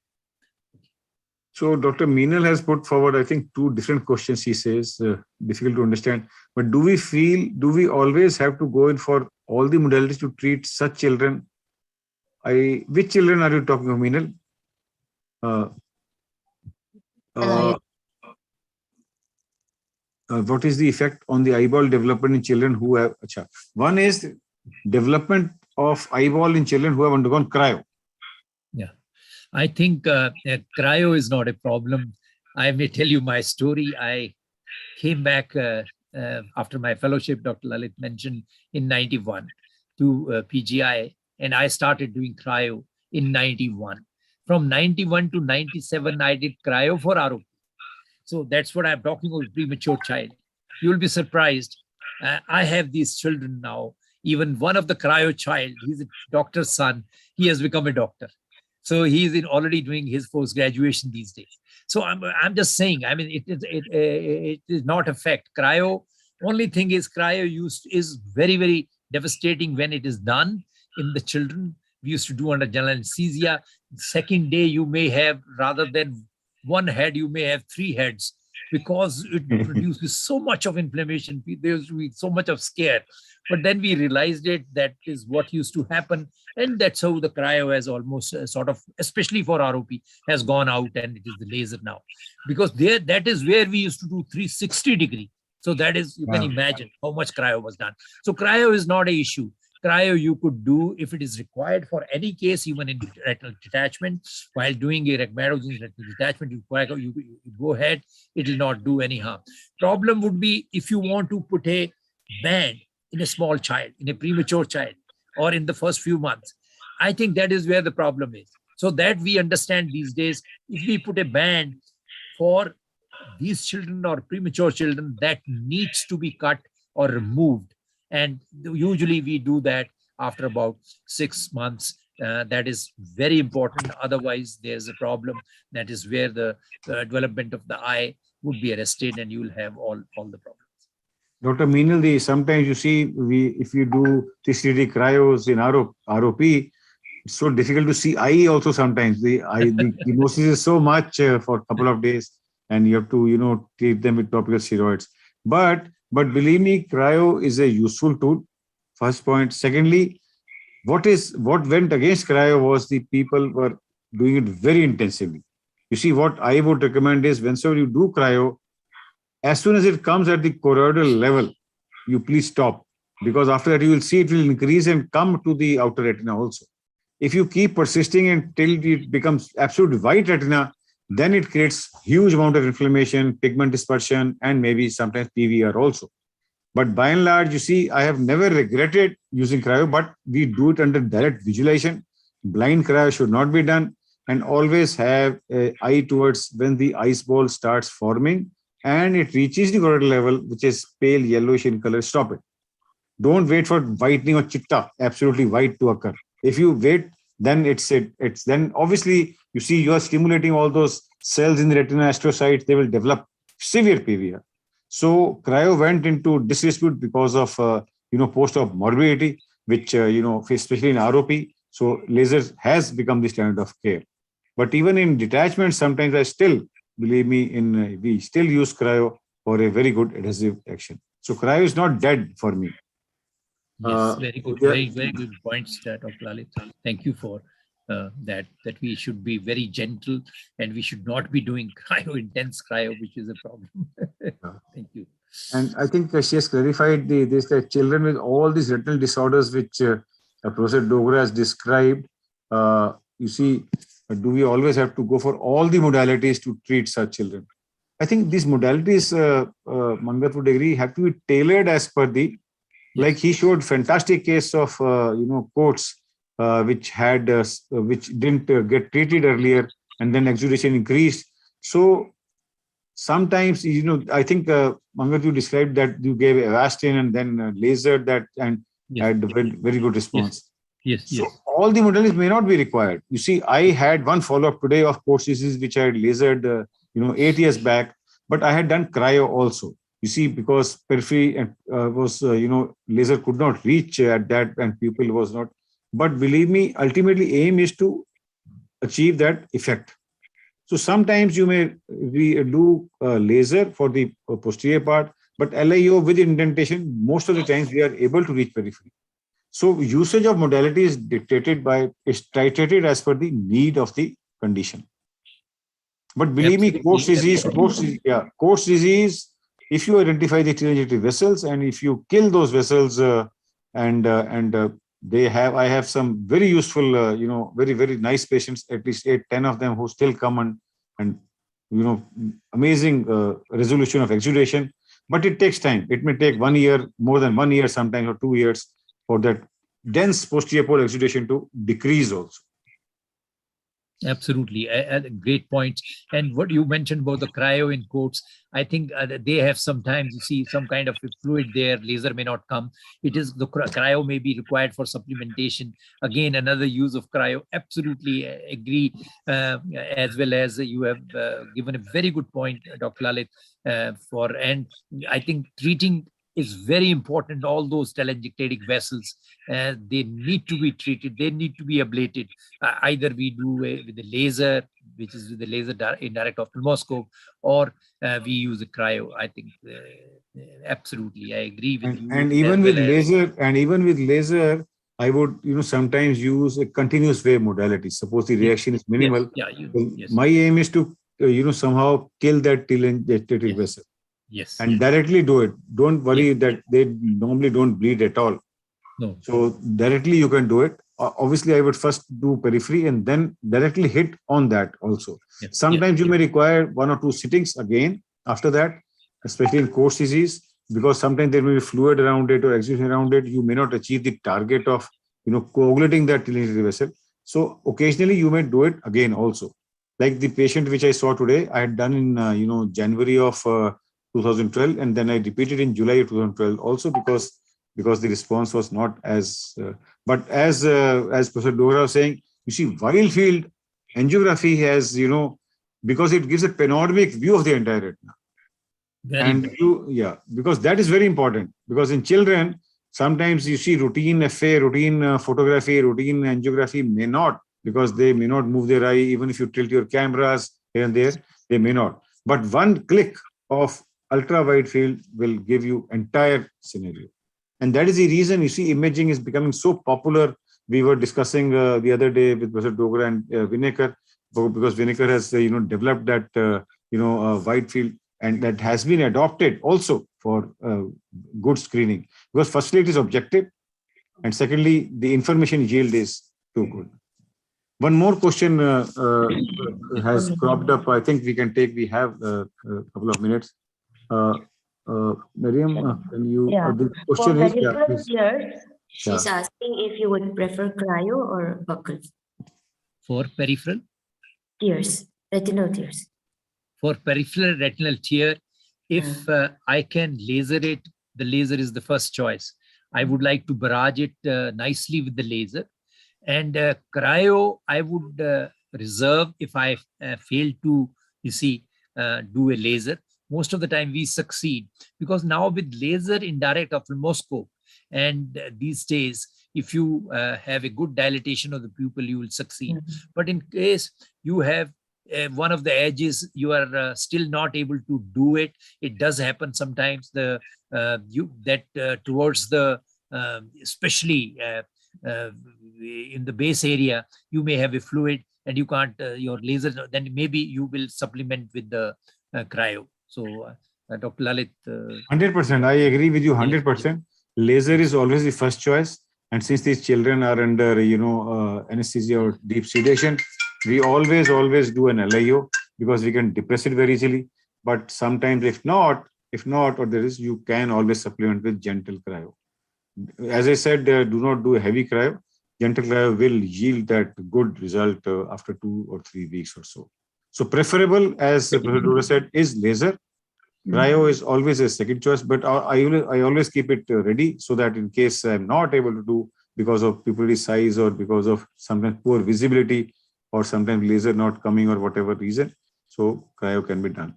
So Dr. Meenal has put forward, I think, two different questions. He says, difficult to understand. But do we always have to go in for all the modalities to treat such children? Which children are you talking of, Meenal? What is the effect on the eyeball development in children who have? One is development of eyeball in children who have undergone cryo. Yeah. I think cryo is not a problem. I may tell you my story. I came back after my fellowship, Dr. Lalit mentioned, in 91 to PGI, and I started doing cryo in 91. From 91 to 97, I did cryo for ROP. So that's what I'm talking about, premature child. You will be surprised. I have these children now. Even one of the cryo child, he's a doctor's son. He has become a doctor. So he's already doing his post-graduation these days. So I'm just saying, I mean, it is not affect. Cryo, only thing is cryo is very, very devastating when it is done in the children. We used to do under general anesthesia. Second day, you may have, rather than one head, you may have 3 heads, because it produces so much of inflammation. There used to be so much of scare. But then we realized that is what used to happen. And that's how the cryo has almost sort of, especially for ROP, has gone out, and it is the laser now. Because that is where we used to do 360 degree. So that is, you can imagine how much cryo was done. So cryo is not an issue. Cryo you could do if it is required for any case, even in retinal detachment. While doing a retinal detachment, you go ahead, it will not do any harm. Problem would be if you want to put a band in a small child, in a premature child, or in the first few months. I think that is where the problem is. So that we understand these days, if we put a band for these children or premature children, that needs to be cut or removed. And usually we do that after about 6 months. That is very important. Otherwise, there's a problem. That is where the development of the eye would be arrested, and you will have all the problems. Dr. Meenal, sometimes you see, if you do 3D cryos in ROP, it's so difficult to see eye also sometimes. The hemosis is so much for a couple of days, and you have to, treat them with topical steroids. But believe me, cryo is a useful tool. First point. Secondly, what went against cryo was the people were doing it very intensively. You see, what I would recommend is, whenever you do cryo, as soon as it comes at the choroidal level, you please stop, because after that you will see it will increase and come to the outer retina also. If you keep persisting until it becomes absolute white retina, then it creates huge amount of inflammation, pigment dispersion, and maybe sometimes PVR also. But by and large, you see, I have never regretted using cryo, but we do it under direct visualization. Blind cryo should not be done, and always have an eye towards when the ice ball starts forming and it reaches the choroidal level, which is pale yellowish in color, stop it. Don't wait for whitening or chitta, absolutely white, to occur. If you wait, then it's then obviously you see you are stimulating all those cells in the retina astrocytes, they will develop severe PVR. So cryo went into disrepute because of post-op morbidity, which especially in ROP. So laser has become the standard of care. But even in detachment, sometimes believe me, we still use cryo for a very good adhesive action. So cryo is not dead for me. Yes, very good, very good points, Dr. Lalit. Thank you for that we should be very gentle and we should not be doing intense cryo, which is a problem. Thank you. And I think she has clarified this, that children with all these retinal disorders which Professor Dogra has described, you see, do we always have to go for all the modalities to treat such children? I think these modalities, Mangat would agree, have to be tailored as per the, like he showed fantastic case of, coats which didn't get treated earlier, and then exudation increased. So sometimes, I think Mangat, you described that you gave Avastin and then laser that and had very good response. Yes. So all the modalities may not be required. You see, I had one follow-up today of course disease which I had lasered 8 years back, but I had done cryo also. You see, because periphery was, laser could not reach at that and pupil was not. But believe me, ultimately aim is to achieve that effect. So sometimes you may do laser for the posterior part, but LIO with indentation, most of the times we are able to reach periphery. So usage of modality is titrated as per the need of the condition. But believe me, coarse disease, if you identify the telangiectatic vessels and if you kill those vessels, I have some very useful, very, very nice patients, at least 8-10 of them who still come and amazing resolution of exudation. But it takes time. It may take 1 year, more than 1 year, sometimes, or 2 years for that dense posterior pole exudation to decrease also. Absolutely, great points. And what you mentioned about the cryo in coats, I think they have sometimes, you see, some kind of fluid there, laser may not come. It is the cryo may be required for supplementation. Again, another use of cryo, absolutely agree, as well as you have given a very good point, Dr. Lalit, and I think treating is very important. All those telangiectatic vessels, they need to be treated, they need to be ablated. Either we do with the laser, which is with the laser indirect ophthalmoscope, or we use a cryo. I think absolutely, I agree with you. And even with laser, I would sometimes use a continuous wave modality. Suppose the reaction is minimal. My aim is to somehow kill that telangiectatic vessel. Yes. And directly do it. Don't worry that they normally don't bleed at all. No. So directly you can do it. Obviously, I would first do periphery and then directly hit on that also. Sometimes you may require 1 or 2 sittings again after that, especially in coarse disease, because sometimes there may be fluid around it or exudation around it. You may not achieve the target of coagulating that telangiectatic vessel. So occasionally you may do it again also. Like the patient which I saw today, I had done in January of 2012, and then I repeated in July of 2012 also because the response was not as. But as Professor Dogra was saying, you see, wide field angiography has because it gives a panoramic view of the entire retina. Because that is very important. Because in children, sometimes you see routine FA, routine photography, routine angiography may not, because they may not move their eye. Even if you tilt your cameras here and there, they may not. But one click of ultra wide field will give you entire scenario. And that is the reason you see imaging is becoming so popular. We were discussing the other day with Professor Dogra and Vinekar, because Vinekar has developed that wide field, and that has been adopted also for good screening, because firstly it is objective, and secondly the information yield is too good. One more question has cropped up. I think we can take. We have a couple of minutes. Miriam, can you? The question is, she's asking if you would prefer cryo or buccal. For peripheral tears, retinal tears. For peripheral retinal tear, if I can laser it, the laser is the first choice. I would like to barrage it nicely with the laser. And cryo, I would reserve if I fail to, you see, do a laser. Most of the time we succeed, because now with laser indirect ophthalmoscope, and these days, if you have a good dilatation of the pupil, you will succeed. But in case you have one of the edges, you are still not able to do it. It does happen sometimes. Towards the especially in the base area, you may have a fluid and you can't your laser. Then maybe you will supplement with the cryo. So, Dr. Lalit. 100%. I agree with you 100%. Laser is always the first choice. And since these children are under, anesthesia or deep sedation, we always do an LIO, because we can depress it very easily. But sometimes if not, or there is, you can always supplement with gentle cryo. As I said, do not do a heavy cryo. Gentle cryo will yield that good result after 2 or 3 weeks or so. So preferable, as Professor Dogra said, is laser. Cryo is always a second choice, but I always keep it ready, so that in case I'm not able to do because of pupillary size, or because of sometimes poor visibility, or sometimes laser not coming, or whatever reason, so cryo can be done.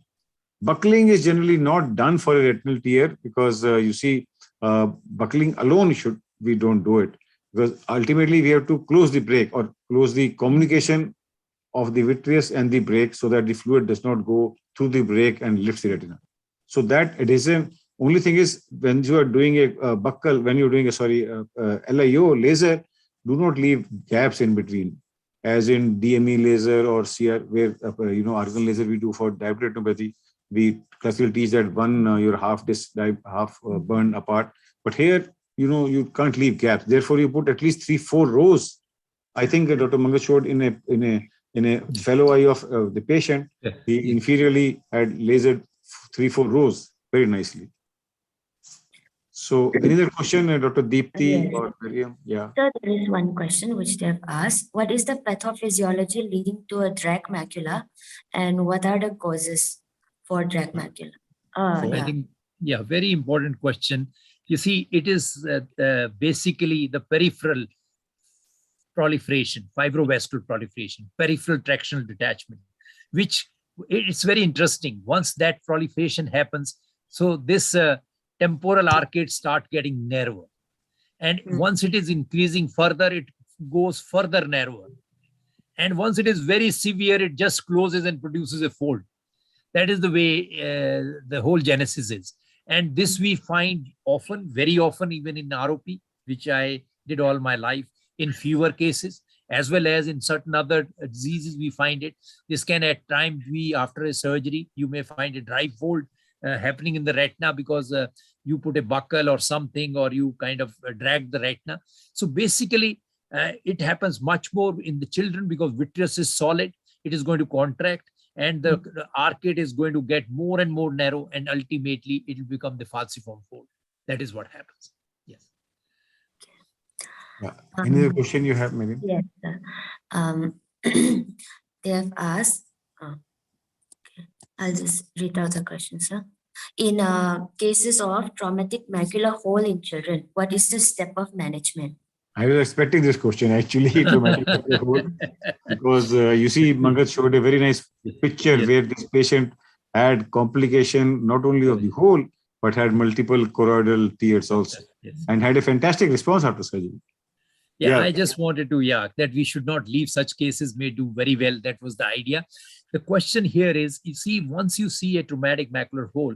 Buckling is generally not done for a retinal tear, because you see, buckling alone we don't do it, because ultimately we have to close the break, or close the communication of the vitreous and the break, so that the fluid does not go through the break and lifts the retina. So that adhesion, only thing is, when you are doing a buckle, when you're doing a LIO laser, do not leave gaps in between, as in DME laser or CR, where argon laser we do for diabetic retinopathy. We classically teach that your half burn apart, but here you can't leave gaps. Therefore, you put at least 3-4 rows. I think Dr. Mangat showed in a fellow eye of the patient, he inferiorly had lasered 3-4 rows very nicely. So, any other question, Dr. Deepti or Miriam? Yeah. So there is one question which they have asked. What is the pathophysiology leading to a drag macula, and what are the causes for drag macula? I think, very important question. You see, it is basically the peripheral proliferation, fibrovascular proliferation, peripheral tractional detachment, which it's very interesting. Once that proliferation happens, so this temporal arcades start getting narrower. And once it is increasing further, it goes further narrower. And once it is very severe, it just closes and produces a fold. That is the way the whole genesis is. And this we find often, very often, even in ROP, which I did all my life, in fewer cases, as well as in certain other diseases, we find it. This can at times be after a surgery, you may find a dry fold happening in the retina, because you put a buckle or something, or you kind of drag the retina. So basically, it happens much more in the children, because vitreous is solid, it is going to contract, and the arcade is going to get more and more narrow, and ultimately it will become the falciform fold. That is what happens. Yes. Yeah. Any other question you have, Miriam? Yes, sir. They have asked, I'll just read out the question, sir. In cases of traumatic macular hole in children, what is the step of management? I was expecting this question, actually, traumatic macular hole, because you see, Mangat showed a very nice picture where this patient had complication not only of the hole, but had multiple choroidal tears also, and had a fantastic response after surgery. Yeah, I just wanted to, that we should not leave such cases, may do very well. That was the idea. The question here is, you see, once you see a traumatic macular hole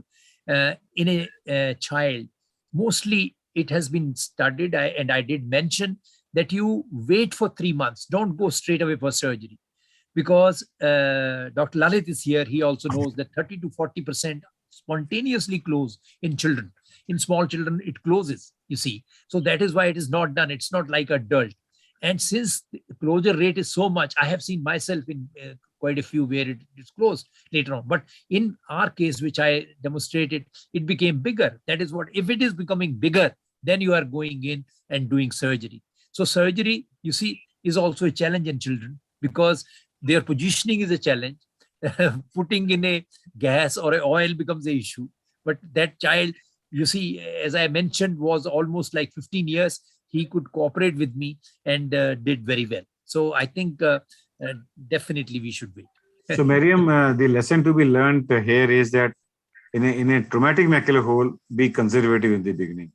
in a child, mostly it has been studied, and I did mention that you wait for 3 months. Don't go straight away for surgery, because Dr. Lalit is here. He also knows that 30 to 40% spontaneously close in children. In small children, it closes, you see. So that is why it is not done. It's not like adult. And since the closure rate is so much, I have seen myself in quite a few where it is closed later on. But in our case, which I demonstrated, it became bigger. That is what, if it is becoming bigger, then you are going in and doing surgery. So surgery, you see, is also a challenge in children, because their positioning is a challenge. Putting in a gas or an oil becomes an issue. But that child, you see, as I mentioned, was almost like 15 years. He could cooperate with me and did very well. So I think definitely we should wait. So Miriam, the lesson to be learned here is that in a traumatic macular hole, be conservative in the beginning.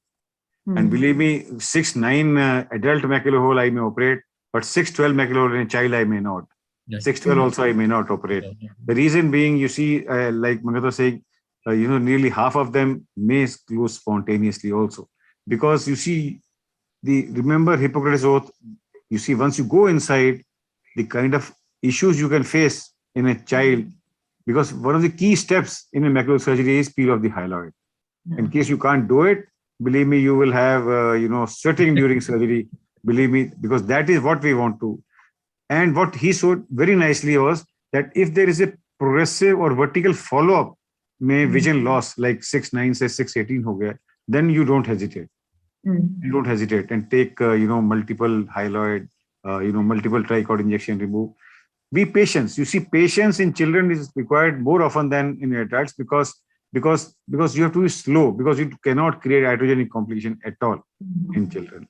And believe me, 6-9 adult macular hole I may operate, but 6-12 macular hole in a child I may not. 6-12 also I may not operate. The reason being, you see, like Mangat was saying, nearly half of them may close spontaneously also. Because you see, remember Hippocrates' oath, you see, once you go inside, the kind of issues you can face in a child, because one of the key steps in a macular surgery is peel off the hyaloid. In case you can't do it, believe me, you will have, sweating during surgery, believe me, because that is what we want to. And what he showed very nicely was that if there is a progressive or vertical follow-up, may vision loss, like 6-9, say 6-18 ho gaya, then you don't hesitate. You don't hesitate and take, multiple hyaloid, multiple tricot injection remove. Be patient. You see, patience in children is required more often than in adults because you have to be slow, because you cannot create iatrogenic complication at all in children.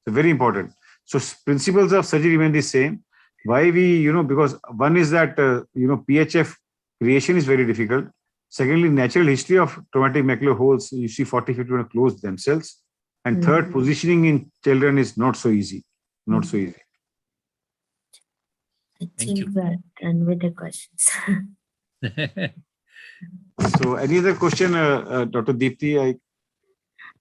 So very important. So principles of surgery remain the same. Why we, because one is that, PHF creation is very difficult. Secondly, natural history of traumatic macular holes, you see 40-50% close themselves. And third, positioning in children is not so easy. Not so easy. I think we're done with the questions. So any other question, Dr. Deepti?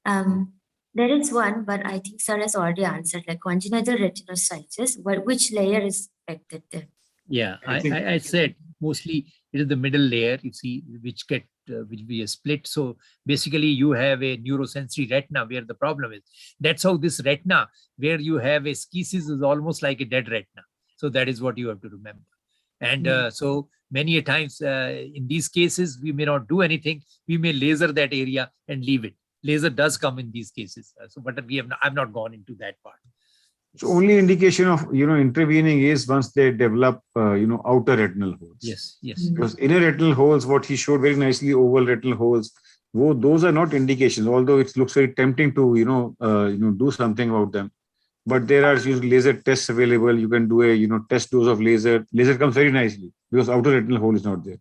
There is one, but I think sir has already answered, like congenital retinoschisis. Which layer is affected there? Yeah, I said mostly it is the middle layer, you see, which will be a split. So basically you have a neurosensory retina where the problem is. That's how this retina, where you have a schisis, is almost like a dead retina. So that is what you have to remember. And so many a times in these cases, we may not do anything. We may laser that area and leave it. Laser does come in these cases. But I've not gone into that part. So only indication of, intervening is once they develop, outer retinal holes. Yes, yes. Because inner retinal holes, what he showed very nicely, oval retinal holes, those are not indications, although it looks very tempting to, do something about them. But there are laser tests available. You can do a, test dose of laser. Laser comes very nicely because outer retinal hole is not there.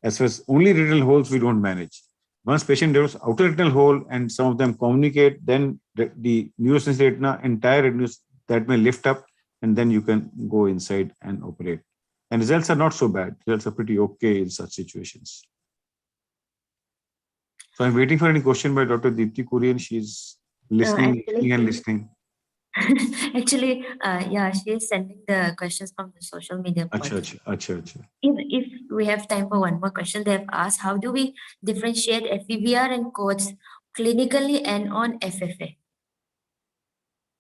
As far as only retinal holes, we don't manage. Once patient develops outer retinal hole and some of them communicate, then the neurosensory retina, entire retina, that may lift up, and then you can go inside and operate. And results are not so bad. Results are pretty okay in such situations. So I'm waiting for any question by Dr. Deepti Kurian. She's listening and listening. Actually, she is sending the questions from the social media portal. If we have time for one more question, they have asked, how do we differentiate FEVR and codes clinically and on FFA?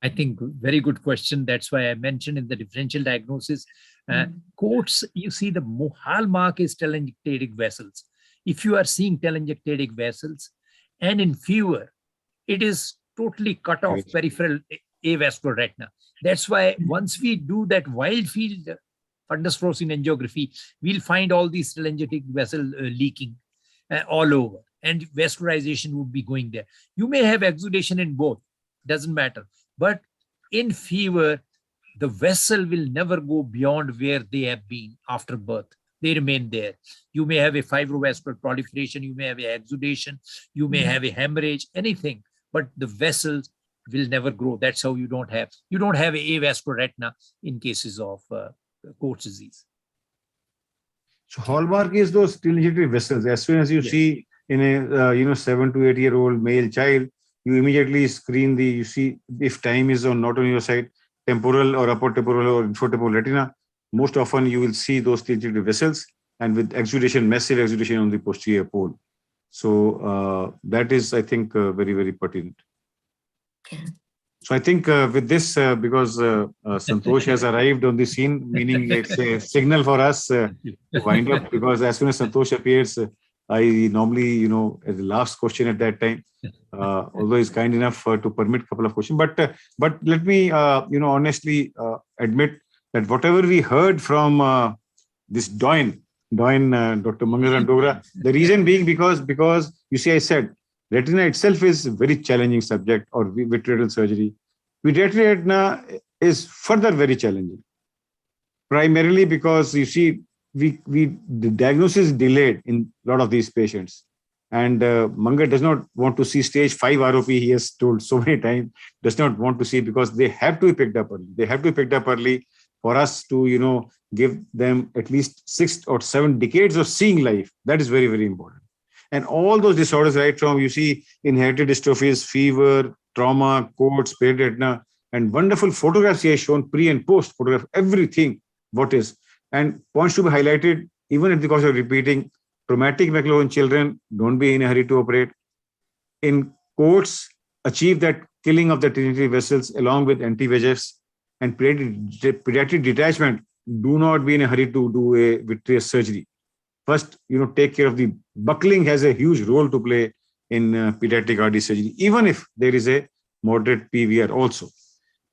I think very good question. That's why I mentioned in the differential diagnosis, codes, you see the hallmark is telangiectatic vessels. If you are seeing telangiectatic vessels and in fever, it is totally cut off peripheral avascular retina. That's why once we do that wild field fundus fluorescein angiography, we'll find all these telangiectatic vessel leaking all over, and vascularization would be going there. You may have exudation in both, doesn't matter. But in fever, the vessel will never go beyond where they have been after birth. They remain there. You may have a fibrovascular proliferation, you may have an exudation, you may have a hemorrhage, anything, but the vessels will never grow. That's how you don't have a avascular retina in cases of Coats disease. So hallmark is those telangiectatic vessels. As soon as you see in a 7 to 8 year old male child, you immediately screen you see if time is not on your side, temporal or upper temporal or infotemporal retina. Most often you will see those telangiectatic vessels and with exudation, massive exudation on the posterior pole. So that is, I think, very, very pertinent. So I think with this, because Santosh has arrived on the scene, meaning it's a signal for us to wind up, because as soon as Santosh appears, I normally, as the last question at that time, although he's kind enough to permit a couple of questions, but let me, honestly admit that whatever we heard from this Doyen, Dr. Mangat Dogra. The reason being because you see, I said retina itself is a very challenging subject, or vitreoretinal surgery. Pediatric retina is further very challenging, primarily because you see the diagnosis is delayed in a lot of these patients. And Mangat does not want to see stage 5 ROP, he has told so many times, does not want to see, because they have to be picked up early. They have to be picked up early for us to, give them at least 6 or 7 decades of seeing life. That is very, very important. And all those disorders, right from, you see, inherited dystrophies, fever, trauma, coats, pediatric retina, and wonderful photographs he has shown, pre and post photograph, everything, what is. And points to be highlighted, even at the cost of repeating: traumatic macular in children, don't be in a hurry to operate. In coats, achieve that killing of the trinity vessels along with anti-VEGFs. And pediatric detachment, do not be in a hurry to do a vitreous surgery. First, take care of the buckling, has a huge role to play in pediatric RD surgery, even if there is a moderate PVR also.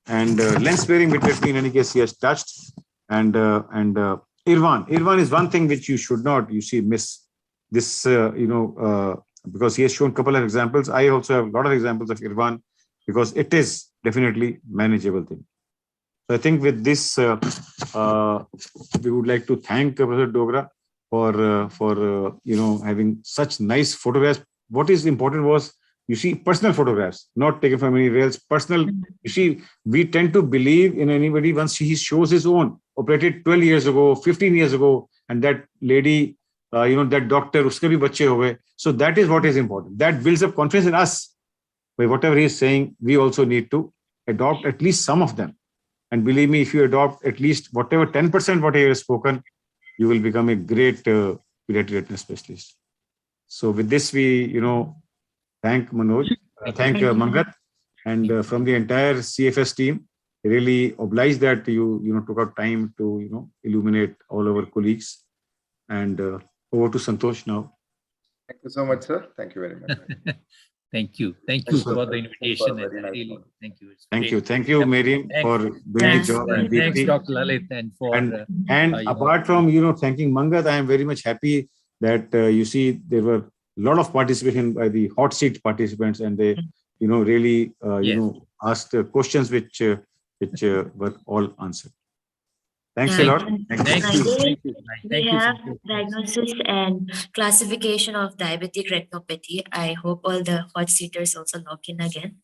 And lens sparing vitrectomy, in any case, he has touched. And IRWAN is one thing which you should not, miss this, because he has shown a couple of examples. I also have a lot of examples of IRWAN, because it is definitely manageable thing. So I think with this, we would like to thank Professor Dogra for having such nice photographs. What is important was, personal photographs, not taken from any rails, personal. We tend to believe in anybody once he shows his own, operated 12 years ago, 15 years ago, and that lady, that doctor, uske bhi bachche ho gaye. So that is what is important. That builds up confidence in us. By whatever he is saying, we also need to adopt at least some of them. And believe me, if you adopt at least whatever 10% what he has spoken, you will become a great pediatric retina specialist. So with this, we, thank Manoj, thank Mangat, and from the entire CFS team, really obliged that you took out time to illuminate all our colleagues. And over to Santosh now. Thank you so much, sir. Thank you very much. Thank you for the invitation. And really, thank you. Thank you, Miriam, for doing the job. And thanks, Dr. Lalit, and for apart from thanking Mangat, I am very much happy that there were a lot of participation by the hot seat participants, and they really asked questions which were all answered. Thanks a lot. Thank you. We have diagnosis and classification of diabetic retinopathy. I hope all the hot seaters also log in again.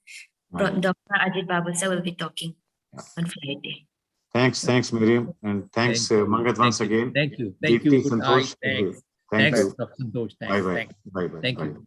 Dr. Ajit Babu sir will be talking on Friday. Thanks, Miriam, and thanks, Mangat, once again. Thank you. Good night. Thanks, Dr. Santosh. Bye. Thank you.